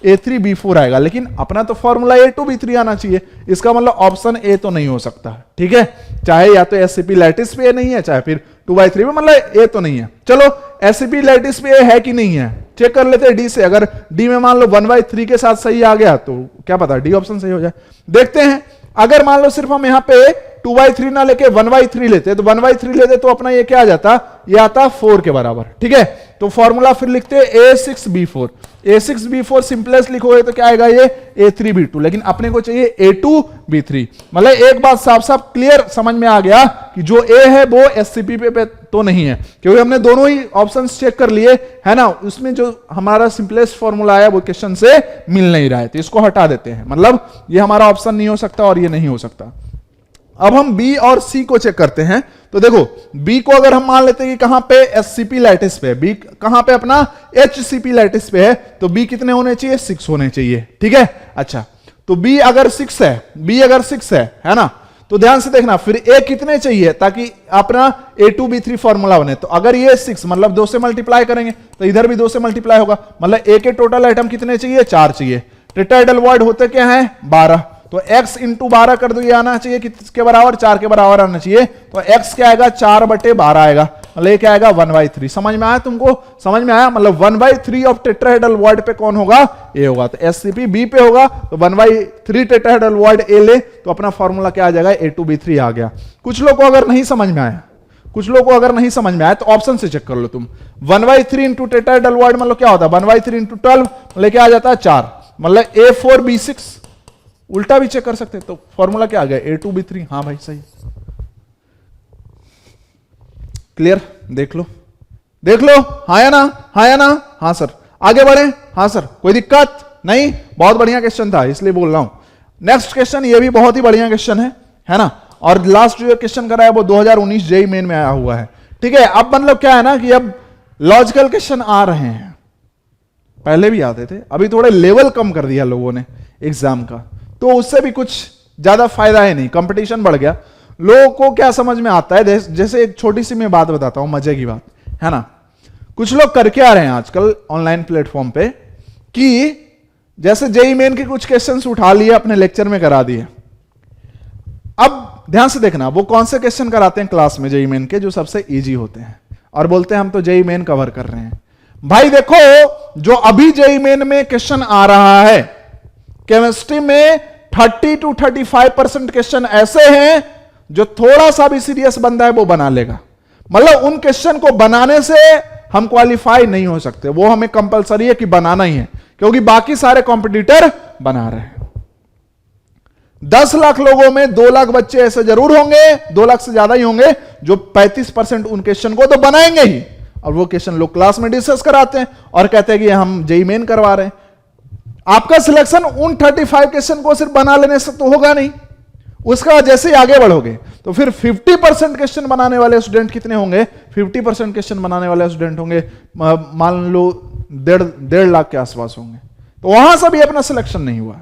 A3B4 आएगा। लेकिन अपना तो फॉर्मूला A2B3 आना चाहिए, इसका मतलब ऑप्शन ए तो नहीं हो सकता। ठीक है, चाहे या तो SCP लैटिस पे नहीं है, चाहे फिर 2/3 में, मतलब ए तो नहीं है। चलो SCP लैटिस पे है कि नहीं है चेक कर लेते हैं डी से। अगर डी में मान लो 1/3 के साथ सही आ गया तो क्या पता डी ऑप्शन सही हो जाए। देखते हैं, अगर मान लो सिर्फ हम यहां पे 2/3 ना लेके 1/3 लेते, तो 1/3 लेते तो अपना ये क्या आ जाता, ये आता 4 के बराबर। ठीक है, तो फॉर्मूला फिर लिखते हैं A6B4। A6B4 सिंपलेस्ट लिखोगे तो क्या आएगा, ये A3B2, लेकिन अपने को चाहिए A2B3। मतलब एक बात साफ साफ क्लियर समझ में आ गया कि जो A है वो SCP पे तो नहीं है, क्योंकि हमने दोनों ही ऑप्शंस चेक कर लिए, है ना। उसमें जो हमारा सिंपलेस्ट फॉर्मूला आया वो क्वेश्चन से मिल नहीं रहा है, तो इसको हटा देते हैं, मतलब ये हमारा ऑप्शन नहीं हो सकता और ये नहीं हो सकता। अब हम बी और सी को चेक करते हैं। तो देखो बी को अगर हम मान लेते हैं कि कहां पे SCP लैटिस पे है, बी कहां पे अपना HCP लैटिस पे है, तो बी कितने होने चाहिए, 6 होने चाहिए। ठीक है, अच्छा, तो बी अगर 6 है ना, तो ध्यान से देखना फिर ए कितने चाहिए ताकि अपना A2B3 फॉर्मूला बने। तो अगर ये 6 मतलब 2 से मल्टीप्लाई करेंगे तो इधर भी 2 से मल्टीप्लाई होगा, मतलब ए के टोटल आइटम कितने चाहिए, 4 चाहिए। टेट्राहेड्रल वॉइड होते क्या है 12, तो x इंटू 12 कर दो, ये आना चाहिए किसके बराबर, 4 के बराबर आना चाहिए। तो x क्या आएगा, 4/12 आएगा, मतलब ये क्या आएगा 1/3। समझ में आया तुमको, समझ में आया, मतलब 1/3 ऑफ टेट्राहेड्रल वॉइड पे कौन होगा, ए होगा। तो SCP बी पे होगा, तो 1/3 टेट्राहेड्रल वॉइड ए ले, तो अपना फॉर्मूला क्या आ जाएगा, A2B3 आ गया। कुछ लोग को अगर नहीं समझ में आया, तो ऑप्शन से चेक कर लो तुम। 1/3 इंटू टेट्राहेड्रल वॉइड मतलब क्या होता है, 1/3 इंटू 12 मतलब क्या आ जाता है 4, मतलब A4B6। उल्टा भी चेक कर सकते हैं, तो फॉर्मूला क्या आ गया, A2B3। हाँ भाई सही, क्लियर, देख लो, हाँ या ना, हाँ सर, आगे बढ़े, हाँ सर, कोई दिक्कत नहीं, बहुत बढ़िया क्वेश्चन था इसलिए बोल रहा हूं। नेक्स्ट क्वेश्चन, ये भी बहुत ही बढ़िया क्वेश्चन है ना, और लास्ट जो क्वेश्चन कराया वो 2019 जेईई मेन में आया हुआ है। ठीक है, अब मतलब क्या है ना कि अब लॉजिकल क्वेश्चन आ रहे हैं, पहले भी आते थे, अभी थोड़े लेवल कम कर दिया लोगों ने एग्जाम का, तो उससे भी कुछ ज्यादा फायदा है नहीं, कंपटीशन बढ़ गया। लोगों को क्या समझ में आता है, जैसे एक छोटी सी मैं बात बताता हूं, मजे की बात है ना। कुछ लोग करके आ रहे हैं आजकल ऑनलाइन प्लेटफॉर्म पे कि जैसे जेईई मेन के कुछ क्वेश्चंस उठा लिए, अपने लेक्चर में करा दिए। अब ध्यान से देखना, वो कौन से क्वेश्चन कराते हैं क्लास में जेईई मेन के, जो सबसे इजी होते हैं, और बोलते हैं हम तो जेईई मेन कवर कर रहे हैं। भाई देखो, जो अभी जेईई मेन में क्वेश्चन आ रहा है केमिस्ट्री में, 30 to 35% क्वेश्चन ऐसे हैं जो थोड़ा सा भी सीरियस बंदा है वो बना लेगा। मतलब उन क्वेश्चन को बनाने से हम क्वालिफाई नहीं हो सकते, वो हमें कंपलसरी है कि बनाना ही है, क्योंकि बाकी सारे कॉम्पिटिटर बना रहे हैं। 10 लाख लोगों में 2 लाख बच्चे ऐसे जरूर होंगे, 2 लाख से ज्यादा ही होंगे, जो 35% उन क्वेश्चन को तो बनाएंगे ही, और वो क्वेश्चन लोग क्लास में डिस्कस कराते हैं और कहते हैं कि हम जेईई मेन करवा रहे हैं। आपका सिलेक्शन उन 35 क्वेश्चन को सिर्फ बना लेने से तो होगा नहीं, उसका जैसे ही आगे बढ़ोगे तो फिर 50% क्वेश्चन बनाने वाले स्टूडेंट कितने होंगे? 50% क्वेश्चन बनाने वाले स्टूडेंट होंगे मान लो 1.5 लाख के आसपास होंगे, तो वहां से भी अपना सिलेक्शन नहीं हुआ।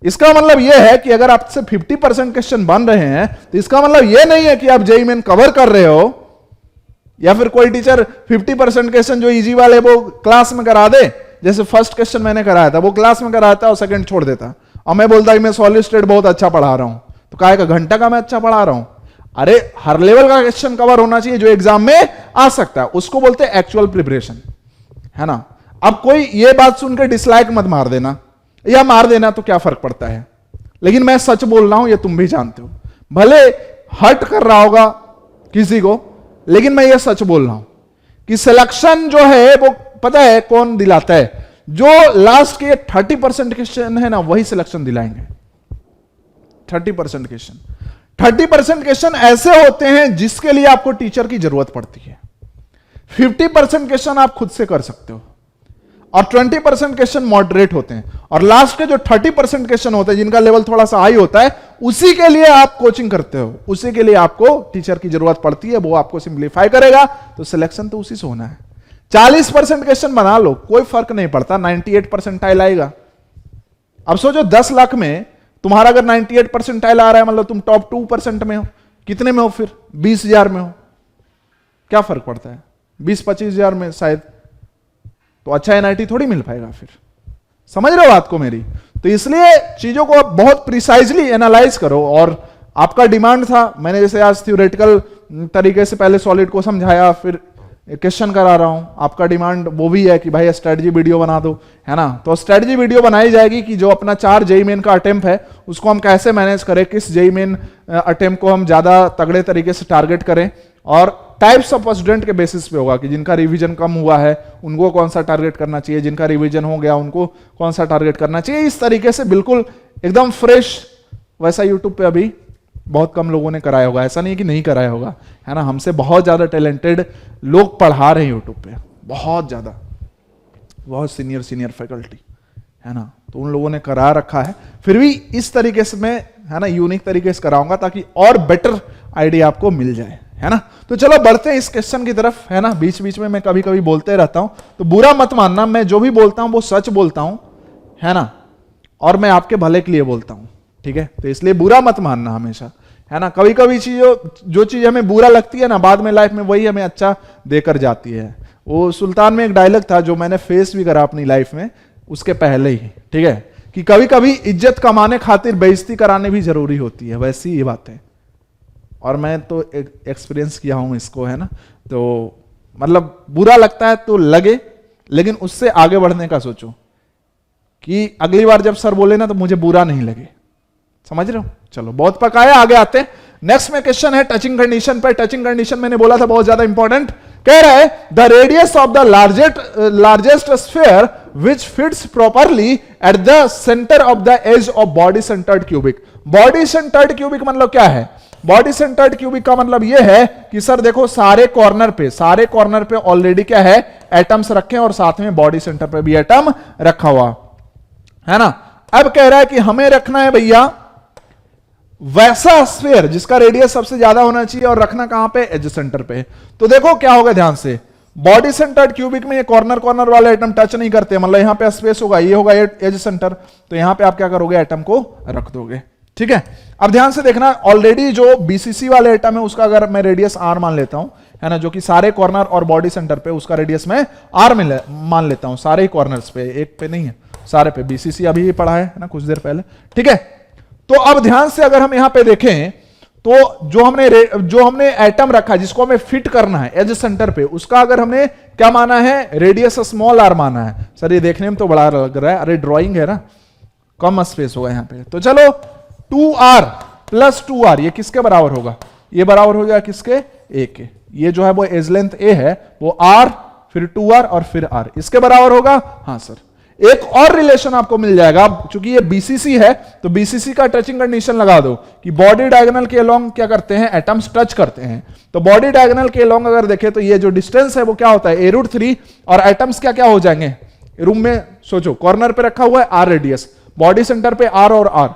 इसका मतलब यह है कि अगर आपसे 50% क्वेश्चन बन रहे हैं तो इसका मतलब यह नहीं है कि आप जेईई मेन कवर कर रहे हो, या फिर कोई टीचर 50% क्वेश्चन जो इजी वाले वो क्लास में करा दे। जैसे फर्स्ट क्वेश्चन मैंने कराया था वो क्लास में कराया था और सेकंड छोड़ देता, और मैं बोलता कि मैं सॉलिड स्टेट बहुत अच्छा पढ़ा रहा हूं, तो काहे का घंटा का मैं अच्छा पढ़ा रहा हूं। अरे हर लेवल का क्वेश्चन कवर होना चाहिए जो एग्जाम में आ सकता है, उसको बोलते हैं एक्चुअल प्रिपरेशन, है ना। अब कोई ये बात सुनकर डिसलाइक मत मार देना, या मार देना तो क्या फर्क पड़ता है, लेकिन मैं सच बोल रहा हूं, ये तुम भी जानते हो। भले हर्ट कर रहा होगा किसी को, लेकिन मैं ये सच बोल रहा हूं कि सिलेक्शन जो है वो पता है कौन दिलाता है? जो लास्ट के 30% क्वेश्चन है ना, वही सिलेक्शन दिलाएंगे। 30% क्वेश्चन, 30% क्वेश्चन ऐसे होते हैं जिसके लिए आपको टीचर की जरूरत पड़ती है। 50% क्वेश्चन आप खुद से कर सकते हो, और 20% क्वेश्चन मॉडरेट होते हैं, और लास्ट के जो 30% क्वेश्चन होते हैं जिनका लेवल थोड़ा सा हाई होता है, उसी के लिए आप कोचिंग करते हो, उसी के लिए आपको टीचर की जरूरत पड़ती है, वो आपको सिंप्लीफाई करेगा, तो सिलेक्शन तो उसी से होना है। 40% क्वेश्चन बना लो, कोई फर्क नहीं पड़ता, 98 परसेंटाइल आएगा। अब सोचो 10 लाख में तुम्हारा अगर 98 परसेंटाइल आ रहा है, मतलब तुम टॉप 2% में हो, कितने में हो फिर? 20,000 में हो, क्या फर्क पड़ता है? 20-25,000 में शायद, तो अच्छा एनआईटी थोड़ी मिल पाएगा फिर। समझ रहे हो बात को मेरी? तो इसलिए चीजों को बहुत प्रिसाइजली एनालाइज करो। और आपका डिमांड था, मैंने जैसे आज थ्योरेटिकल तरीके से पहले सॉलिड को समझाया, फिर क्वेश्चन करा रहा हूं, आपका डिमांड वो भी है कि भाई स्ट्रेटजी वीडियो बना दो, है ना। तो स्ट्रेटजी वीडियो बनाई जाएगी कि जो अपना 4 जेईई मेन का अटेम्प्ट है उसको हम कैसे मैनेज करें, किस जेईई मेन अटेम्प्ट को हम ज्यादा तगड़े तरीके से टारगेट करें, और टाइप्स ऑफ स्टूडेंट के बेसिस पे होगा कि जिनका रिवीजन कम हुआ है उनको कौन सा टारगेट करना चाहिए, जिनका रिवीजन हो गया उनको कौन सा टारगेट करना चाहिए। इस तरीके से बिल्कुल एकदम फ्रेश। वैसा यूट्यूब पे अभी बहुत कम लोगों ने कराया होगा, ऐसा नहीं कि नहीं कराया होगा, है ना। हमसे बहुत ज्यादा टैलेंटेड लोग पढ़ा रहे हैं यूट्यूब पे, बहुत ज्यादा, बहुत सीनियर फैकल्टी, है ना। तो उन लोगों ने करा रखा है। फिर भी इस तरीके से मैं, है ना, यूनिक तरीके से कराऊंगा ताकि और बेटर आइडिया आपको मिल जाए, है ना। तो चलो बढ़ते हैं इस क्वेश्चन की तरफ, है ना। बीच बीच में मैं कभी कभी बोलते रहता हूं, तो बुरा मत मानना, मैं जो भी बोलता हूं वो सच बोलता हूं, है ना, और मैं आपके भले के लिए बोलता हूं, ठीक है। तो इसलिए बुरा मत मानना हमेशा, है ना। कभी कभी जो चीज हमें बुरा लगती है ना, बाद में लाइफ में वही हमें अच्छा देकर जाती है। वो सुल्तान में एक डायलॉग था जो मैंने फेस भी करा अपनी लाइफ में, उसके पहले ही, ठीक है, कि कभी कभी इज्जत कमाने खातिर बेइज्जती कराने भी जरूरी होती है। वैसी ये बात है, और मैं तो एक्सपीरियंस किया हूं इसको, है ना। तो मतलब बुरा लगता है तो लगे, लेकिन उससे आगे बढ़ने का सोचो कि अगली बार जब सर बोले ना तो मुझे बुरा नहीं लगे। समझ रहे हो? चलो बहुत पकाया, आगे आते हैं। नेक्स्ट में क्वेश्चन है टचिंग कंडीशन पर। टचिंग कंडीशन मैंने बोला था बहुत ज्यादा इंपॉर्टेंट। कह रहा है the radius of the largest sphere which fits properly at the centre of the edge of body centred cubic. Body centred cubic मतलब क्या है? बॉडी सेंटर्ड क्यूबिक का मतलब यह है कि सर देखो सारे कॉर्नर पे ऑलरेडी क्या है, एटम्स रखे हैं, और साथ में बॉडी सेंटर पे भी एटम रखा हुआ है ना। अब कह रहा है कि हमें रखना है भैया वैसा स्फीयर जिसका रेडियस सबसे ज्यादा होना चाहिए, और रखना कहां पे? एज सेंटर पे। तो देखो क्या होगा, ध्यान से, बॉडी सेंटर्ड क्यूबिक में ये कॉर्नर वाले एटम टच नहीं करते, मतलब यहां पे स्पेस होगा, ये होगा एज सेंटर, तो यहां पे आप क्या करोगे? एटम को रख दोगे, ठीक है, अब ध्यान से देखना, ऑलरेडी जो बीसीसी वाले एटम है उसका अगर मैं रेडियस आर मान लेता हूं, है ना, जो कि सारे कॉर्नर और बॉडी सेंटर पे उसका रेडियस मैं आर में मान लेता हूं, सारे ही कॉर्नर्स पे, एक पे नहीं है, सारे पे। बीसीसी अभी पढ़ा है ना कुछ देर पहले, ठीक है। तो अब ध्यान से अगर हम यहां पे देखें तो जो हमने एटम रखा जिसको हमें फिट करना है एज सेंटर पे, उसका अगर हमने क्या माना है, रेडियस स्मॉल आर माना है। सर ये देखने में तो बड़ा लग रहा है, अरे ड्राइंग है ना, कम स्पेस होगा यहां पे। तो चलो 2r प्लस 2r ये किसके बराबर होगा, ये बराबर हो जाएगा किसके, a के। ये जो है वो एज लेंथ a है, वो r फिर 2r और फिर r इसके बराबर होगा। हाँ सर, एक और रिलेशन आपको मिल जाएगा, क्योंकि ये बीसीसी है तो बीसीसी का टचिंग कंडीशन लगा दो कि बॉडी डायगोनल के अलोंग क्या करते हैं, एटम्स टच करते हैं। तो बॉडी डायगोनल के अलोंग अगर देखें तो ये जो डिस्टेंस है वो क्या होता है, a√3, और एटम्स क्या क्या हो जाएंगे, रूम में सोचो, कॉर्नर पे रखा हुआ है r रेडियस, बॉडी सेंटर पे r और r,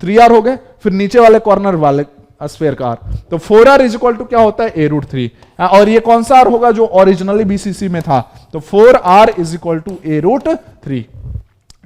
3r हो गए, फिर नीचे वाले कॉर्नर वाले स्फीयर का r, तो 4r इज इक्वल टू क्या होता है, a√3। और ये कौन सा r होगा, जो ओरिजिनली बीसीसी में था, तो 4r is equal to a√3।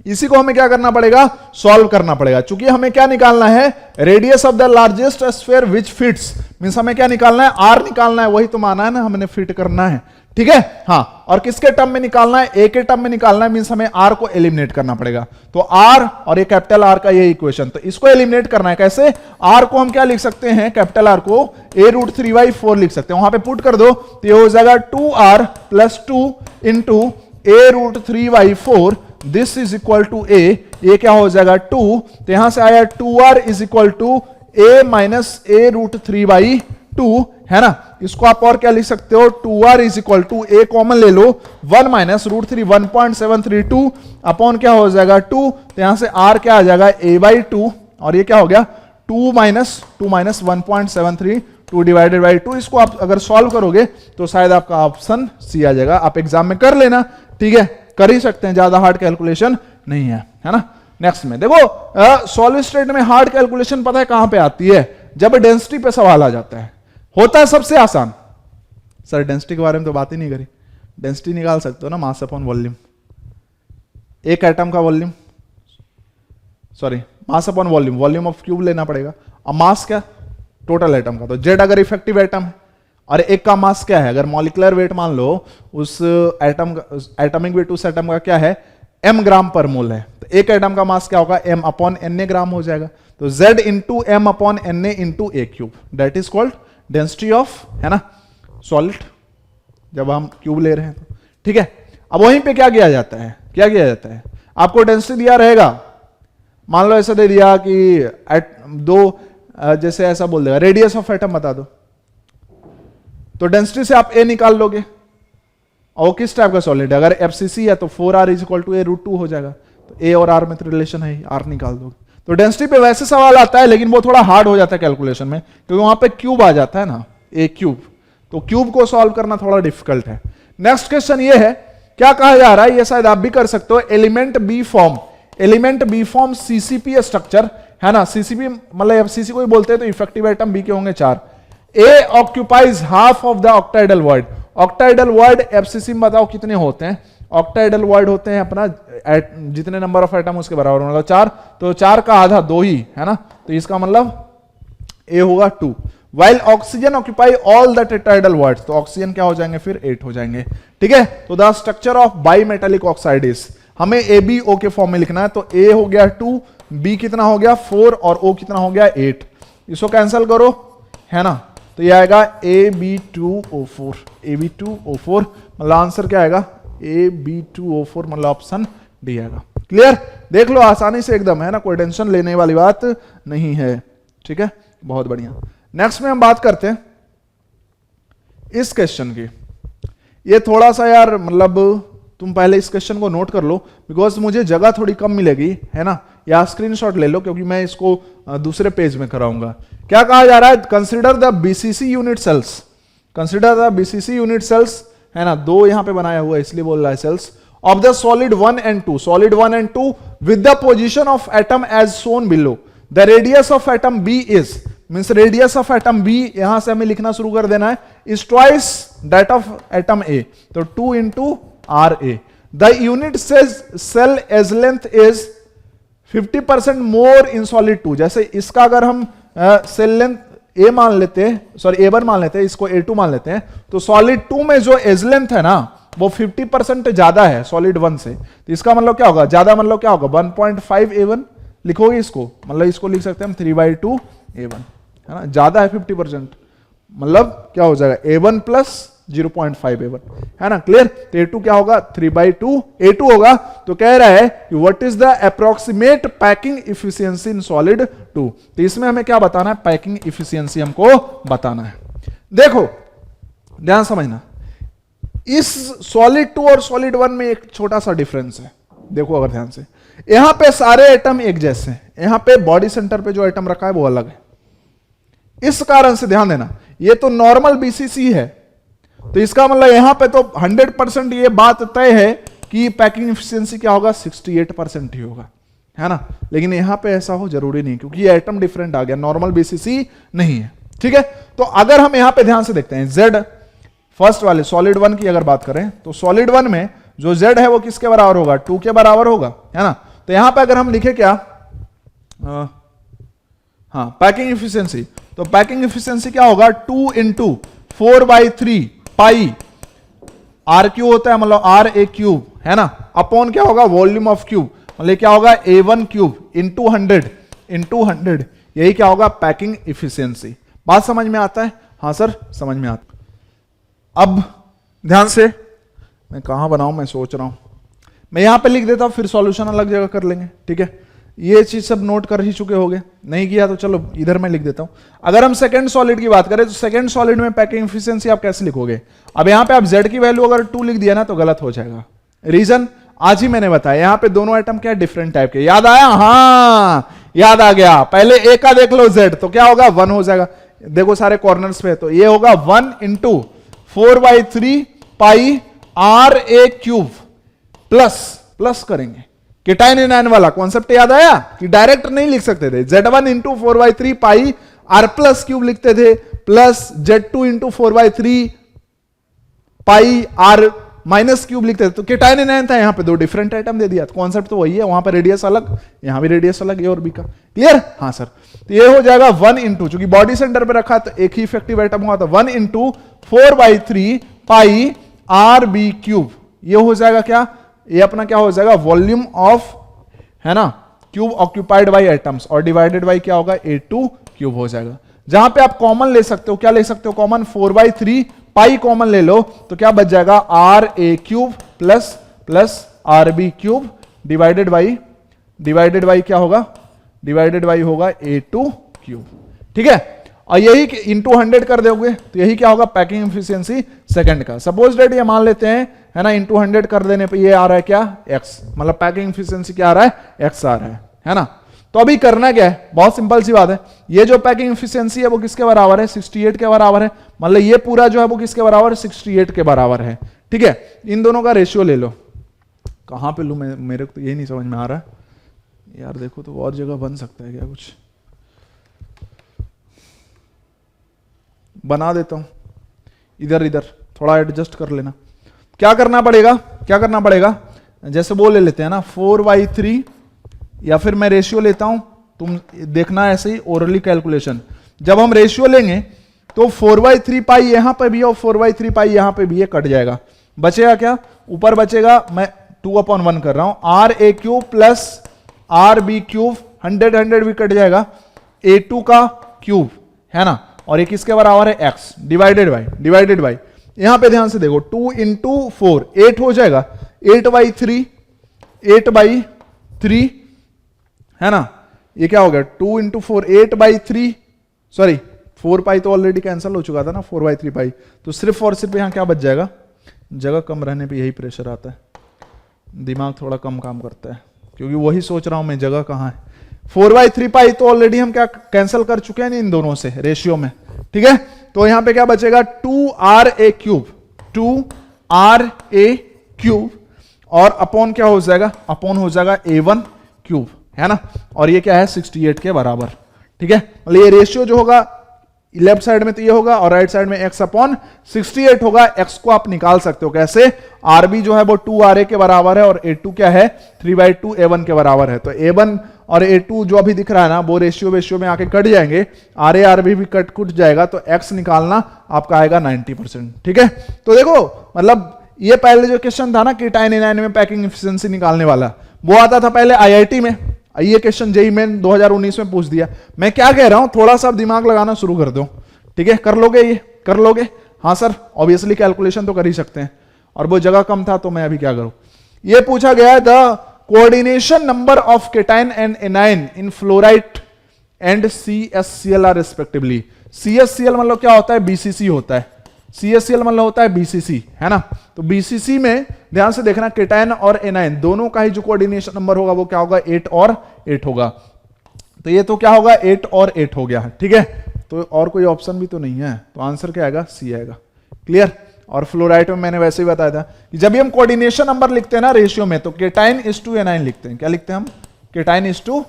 इसी को हमें क्या करना पड़ेगा, सॉल्व करना पड़ेगा। चूंकि हमें क्या निकालना है, radius of the largest sphere which fits, means हमें क्या निकालना है, r निकालना है, वही तो माना है ना हमने, फिट करना है, ठीक है। हाँ, और किसके टर्म में निकालना है, a के टर्म में निकालना है, मींस हमें r को एलिमिनेट करना पड़ेगा। तो r और ये कैपिटल R का ये इक्वेशन, तो इसको एलिमिनेट करना है कैसे, r को हम क्या लिख सकते हैं, कैपिटल R को a√3/4 लिख सकते हैं, वहां पे पुट कर दो तो ये हो जाएगा 2r plus 2 into a√3/4, this is equal to a, ये क्या हो जाएगा 2, तो यहां से आया 2r is equal to a minus a√3/2, है ना। इसको आप और क्या लिख सकते हो, 2r is equal to a common ले लो, 1 माइनस √3 1.732 अपॉन क्या हो जाएगा 2, तो यहां से r क्या आ जाएगा a/2, और ये क्या हो गया 2 माइनस 1.732 डिवाइडेड बाई 2। इसको आप अगर सॉल्व करोगे तो शायद आपका ऑप्शन सी आ जाएगा। आप एग्जाम में कर लेना, ठीक है, कर ही सकते हैं, ज्यादा हार्ड कैलकुलेशन नहीं है, है ना। नेक्स्ट में देखो, सॉलिड स्टेट में हार्ड कैलकुलेशन पता है कहां पे आती है, जब डेंसिटी पे सवाल आ जाता है, होता है सबसे आसान। सर डेंसिटी के बारे में तो बात ही नहीं करी, डेंसिटी निकाल सकते हो ना, मास अपॉन वॉल्यूम, एक एटम का volume, sorry mass upon volume, volume of cube लेना पड़ेगा, और मास क्या, टोटल एटम का। तो जेड अगर इफेक्टिव एटम है और एक का मास क्या है, अगर मॉलिक्यूलर वेट मान लो उस एटम का, एटॉमिक वेट उस एटम का क्या है, m ग्राम पर मोल है, तो एक एटम का मास क्या होगा, m अपॉन na ग्राम हो जाएगा। तो z into m upon na into a cube, that is called density of, है ना, सॉलिड, जब हम क्यूब ले रहे हैं तो, ठीक है। अब वहीं पे क्या किया जाता है, क्या किया जाता है, आपको डेंसिटी दिया रहेगा, मान लो ऐसा दे दिया कि जैसे ऐसा बोल देगा रेडियस ऑफ एटम बता दो, तो डेंसिटी से आप a निकाल लोगे, और किस टाइप का सॉलिड है, अगर FCC है तो 4r is equal to a√2 हो जाएगा, तो a और r में तो रिलेशन है, r निकाल दोगे। तो डेंसिटी पे वैसे सवाल आता है, लेकिन वो थोड़ा हार्ड हो जाता है कैलकुलेशन में, क्योंकि वहां पे क्यूब आ जाता है ना, a क्यूब, तो क्यूब को सॉल्व करना थोड़ा डिफिकल्ट है। नेक्स्ट क्वेश्चन ये है, क्या कहा जा रहा है, ये शायद आप भी कर सकते हो, element B form, element B form CCP structure, है ना, CCP मतलब FCC को ही बोलते हैं, तो इफेक्टिव एटम बी के होंगे 4। A occupies half of the ऑक्टाइडल void, ऑक्टाइडल void FCC में बताओ कितने होते हैं, ऑक्टाइडल वॉइड होते हैं अपना जितने नंबर ऑफ एटम उसके बराबर, मतलब 4, तो 4 का आधा 2 ही है ना, तो इसका मतलब A होगा 2। While oxygen occupy all the tetrahedral voids, तो ऑक्सीजन क्या हो जाएंगे फिर 8 हो जाएंगे, ठीक है। तो the structure of by metallic oxide is, हमें AbO के फॉर्म में लिखना है, तो A हो गया 2, B कितना हो गया 4 और O कितना हो गया 8, इसको कैंसिल करो, है ना, तो ये आएगा AB2O4, AB2O4 मतलब आंसर क्या आएगा, AB2O4 मतलब ऑप्शन डी आएगा। क्लियर, देख लो आसानी से एकदम, है ना, कोई टेंशन लेने वाली बात नहीं है, ठीक है, बहुत बढ़िया। नेक्स्ट में हम बात करते हैं इस क्वेश्चन की, ये थोड़ा सा यार मतलब तुम पहले इस क्वेश्चन को नोट कर लो, बिकॉज मुझे जगह थोड़ी कम मिलेगी, है ना, या स्क्रीनशॉट ले लो, क्योंकि मैं इसको दूसरे पेज में कराऊंगा। क्या कहा जा रहा है, consider the BCC unit cells, consider the BCC unit cells, है ना, 2 यहां पे बनाया हुआ है इसलिए बोल रहा है cells, of the solid 1 and 2, solid 1 and 2 with the position of atom as shown below, the radius of atom B is, means radius of atom B, यहां से हमें लिखना शुरू कर देना है, is twice that of atom A, तो 2 into RA, the unit cell edge length is 50% more in solid 2। जैसे इसका अगर हम सेल लेंथ ए मान लेते हैं, सॉरी A1 मान लेते हैं, इसको A2 मान लेते हैं, तो सॉलिड 2 में जो एज लेंथ है ना वो 50% ज्यादा है सॉलिड 1 से। तो इसका मतलब क्या होगा, ज्यादा मतलब क्या होगा, 1.5 A1 लिखोगे इसको, मतलब इसको लिख सकते हैं हम 3/2 A1, है ना, ज्यादा है 50%, मतलब क्या हो जाएगा A1 प्लस 0.5 A1, है ना, क्लियर। तो A2 क्या होगा, 3/2 A2 होगा। तो कह रहा है कि what is the approximate packing efficiency in solid 2। तो इसमें हमें क्या बताना है, पैकिंग इफिशियंसी हमको बताना है। देखो ध्यान समझना, इस सॉलिड 2 और सॉलिड 1 में एक छोटा सा डिफरेंस है। देखो अगर ध्यान से, यहां पे सारे एटम एक जैसे हैं, यहां पे बॉडी सेंटर पे जो एटम रखा है वो अलग है। इस कारण से ध्यान देना, ये तो नॉर्मल बीसीसी है, तो इसका मतलब यहां पे तो 100% ये बात तय है कि पैकिंग एफिशिएंसी क्या होगा, 68% ही होगा, है ना। लेकिन यहां पे ऐसा हो जरूरी नहीं, क्योंकि ये एटम डिफरेंट आ गया, नॉर्मल बीसीसी नहीं है, ठीक है। तो अगर हम यहां पे ध्यान से देखते हैं, Z फर्स्ट वाले सॉलिड 1 की अगर बात करें, तो सॉलिड 1 में जो Z है वो किसके बराबर होगा, 2 के बराबर होगा, है ना। तो यहां पे अगर हम लिखे क्या, हाँ पैकिंग एफिशिएंसी, तो पैकिंग एफिशिएंसी क्या होगा, 2 × 4/3 पाई आर क्यूब होता है, मतलब RA क्यूब, है ना, अपॉन क्या होगा, वॉल्यूम ऑफ क्यूब, मतलब क्या होगा A1 क्यूब इंटू 100, यही क्या होगा, पैकिंग इफिशियंसी। बात समझ में आता है, हाँ सर समझ में आता। अब ध्यान से, मैं कहां बनाऊं, मैं सोच रहा हूं, मैं यहां पे लिख देता हूं, फिर सॉल्यूशन अलग जगह कर लेंगे, ठीक है। ये चीज सब नोट कर ही चुके होंगे, नहीं किया तो चलो इधर मैं लिख देता हूं। अगर हम सेकंड सॉलिड की बात करें, तो सेकंड सॉलिड में पैकिंग एफिशिएंसी आप कैसे लिखोगे। अब यहां पे आप Z की वैल्यू अगर 2 लिख दिया ना तो गलत हो जाएगा। रीजन आज ही मैंने बताया, यहां पे दोनों आइटम क्या डिफरेंट टाइप के, याद आया, हाँ याद आ गया। पहले A का देख लो Z, तो क्या होगा 1 हो जाएगा, देखो सारे कॉर्नर्स पे, तो ये होगा 1 × 4/3 पाई RA क्यूब प्लस करेंगे, केटाइन एनायन वाला कॉन्सेप्ट याद आया कि डायरेक्ट नहीं लिख सकते थे, Z1 × 4/3 पाई R प्लस क्यूब लिखते थे, प्लस Z2 × 4/3 पाई R माइनस क्यूब लिखते थे। तो केटाइन एनायन था, यहां पे दो डिफरेंट आइटम दे दिया, कॉन्सेप्ट तो वही है, वहां पे रेडियस अलग, यहां भी रेडियस अलग, ए और बी का, क्लियर, हाँ सर। तो ये हो जाएगा 1 × चूंकि बॉडी सेंटर पे रखा तो एक ही इफेक्टिव आइटम हुआ, तो 1 × 4/3 पाई RB क्यूब, ये हो जाएगा क्या, ये अपना क्या हो जाएगा, वॉल्यूम ऑफ, है ना, क्यूब ऑक्यूपाइड बाई एटम्स, और डिवाइडेड बाई क्या होगा, A2 क्यूब हो जाएगा। जहां पे आप कॉमन ले सकते हो, क्या ले सकते हो कॉमन, 4/3 पाई कॉमन ले लो, तो क्या बच जाएगा, RA cube plus RB cube divided by क्या होगा, डिवाइडेड बाई होगा A2 क्यूब, ठीक है। और यही इंटू 100 कर दोगे तो यही क्या होगा, पैकिंग एफिशिएंसी सेकंड का। सपोज डेट ये मान लेते हैं, है ना, इंटू 100 कर देने पे ये आ रहा है क्या, X, मतलब पैकिंग एफिशिएंसी क्या आ रहा है, X आ रहा है ना। तो अभी करना क्या है, बहुत सिंपल सी बात है, ये जो पैकिंग एफिशिएंसी है वो किसके बराबर है, 68 के बराबर है, मतलब ये पूरा जो है वो किसके बराबर है, 68 के बराबर है, ठीक है। इन दोनों का रेशियो ले लो, कहां पे लूं मैं, मेरे को तो ये नहीं समझ में आ रहा है यार, देखो तो और जगह बन सकता है क्या, कुछ बना देता हूं, इधर थोड़ा एडजस्ट कर लेना। क्या करना पड़ेगा, जैसे वो ले लेते हैं ना 4/3, या फिर मैं रेशियो लेता हूं, तुम देखना ऐसे ही ओरली कैलकुलेशन। जब हम रेशियो लेंगे तो 4/3 पाई यहां पे भी और 4/3 पाई यहां पे भी, ये कट जाएगा, बचेगा क्या, ऊपर बचेगा, मैं 2/1 कर रहा हूं, RA cube plus RB cube, 100 भी कट जाएगा, A2 का क्यूब, है ना, और ये किसके बराबर है, X डिवाइडेड बाई यहां पे ध्यान से देखो, 2 × 4 8 हो जाएगा, 8/3 है ना, ये क्या हो गया, 2 × 4 8/3, सॉरी 4 पाई तो ऑलरेडी कैंसिल हो चुका था ना, 4/3 पाई, तो सिर्फ और सिर्फ यहां क्या बच जाएगा, जगह कम रहने पे यही प्रेशर आता है, दिमाग थोड़ा कम काम करता है, क्योंकि वही सोच रहा हूं मैं जगह कहां है। 4/3 पाई तो ऑलरेडी हम क्या कैंसिल कर चुके हैं इन दोनों से रेशियो में, ठीक है। तो यहां पे क्या बचेगा, 2RA क्यूब और अपॉन क्या हो जाएगा, अपॉन हो जाएगा A1 क्यूब, है ना, और ये क्या है 68 के बराबर, ठीक है। मतलब ये रेशियो जो होगा लेफ्ट साइड में तो ये होगा और राइट साइड में X/68 होगा। X को आप निकाल सकते हो कैसे, RB जो है वो 2RA के बराबर है और A2 क्या है 3/2 A1 के बराबर है। तो A1 और A2 जो अभी दिख रहा है ना वो रेशियो में आके कट जाएंगे, RA RB भी कट जाएगा, तो X निकालना आपका आएगा 90%। ठीक है, तो देखो मतलब ये पहले जो क्वेश्चन था ना कीटाइन एनायन में पैकिंग एफिशिएंसी निकालने वाला, वो आता था पहले IIT में, ये क्वेश्चन जेईई मेन 2019 में पूछ दिया। मैं क्या कह रहा हूं, थोड़ा सा दिमाग लगाना शुरू कर दो। ठीक है, कर लोगे, ये कर लोगे? हाँ सर, ऑब्वियसली कैलकुलेशन तो कर ही सकते हैं, और वो जगह कम था तो मैं अभी क्या करूं। ये पूछा गया है the coordination number of cation and anion in fluoride and CSCl are respectively. CSCl मतलब क्या होता है, BCC होता है, CSCl मतलब होता है BCC, है ना। तो BCC में ध्यान से देखना, केटाइन और एनाइन दोनों का ही जो कोऑर्डिनेशन नंबर होगा वो क्या होगा, 8 और 8 होगा। तो ये तो क्या होगा, 8 और 8 हो गया। ठीक है, तो और कोई ऑप्शन भी तो नहीं है, तो आंसर क्या आएगा, C आएगा। क्लियर। और फ्लोराइड में मैंने वैसे ही बताया था कि जब भी हम कोऑर्डिनेशन नंबर लिखते हैं ना रेशियो में, तो केटाइन इज टू एनाइन लिखते हैं। क्या लिखते हैं हम, केटाइन इज टू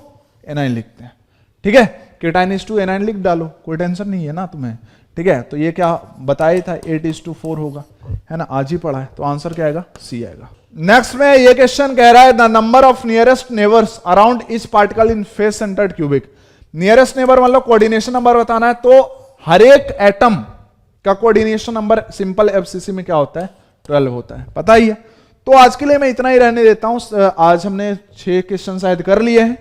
एनाइन लिखते हैं। ठीक है, केटाइन इज टू एनाइन लिख डालो, कोई टेंशन नहीं है ना तुम्हें। ठीक है, तो ये क्या बताया था, 8:4 होगा, है ना, आज ही पढ़ा है, तो आंसर क्या आएगा, C आएगा। नेक्स्ट में ये क्वेश्चन कह रहा है the number of nearest neighbours around each particle in face centred cubic. Nearest neighbour मतलब कोऑर्डिनेशन नंबर बताना है, तो हर एक एटम का कोऑर्डिनेशन नंबर सिंपल FCC में क्या होता है, 12 होता है, पता ही है। तो आज के लिए मैं इतना ही रहने देता हूं। आज हमने 6 क्वेश्चन शायद कर लिए हैं।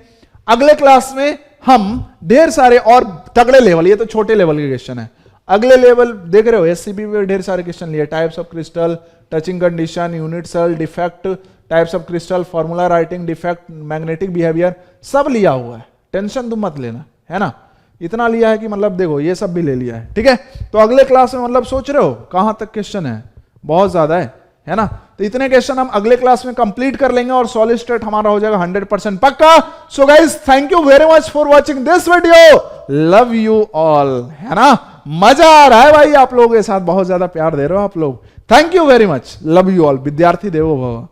अगले क्लास में हम ढेर सारे और तगड़े लेवल, ये तो छोटे लेवल के क्वेश्चन है, अगले लेवल देख रहे हो SCP में ढेर सारे क्वेश्चन लिए, types of crystal, touching condition, unit cell, defect, types of crystal, formula writing, defect, magnetic behaviour, सब लिया हुआ है, टेंशन तुम मत लेना, है ना। इतना लिया है कि मतलब देखो ये सब भी ले लिया है। ठीक है, तो अगले क्लास में मतलब सोच रहे हो कहां तक क्वेश्चन है, बहुत ज्यादा है ना। तो इतने क्वेश्चन हम अगले क्लास में कंप्लीट कर लेंगे और सॉलिड स्टेट हमारा हो जाएगा 100% पक्का। So guys, thank you very much for watching this video, love you all, है ना। मजा आ रहा है भाई, आप लोगों के साथ बहुत ज्यादा प्यार दे रहे हो आप लोग, thank you very much, love you all. विद्यार्थी देवो भव।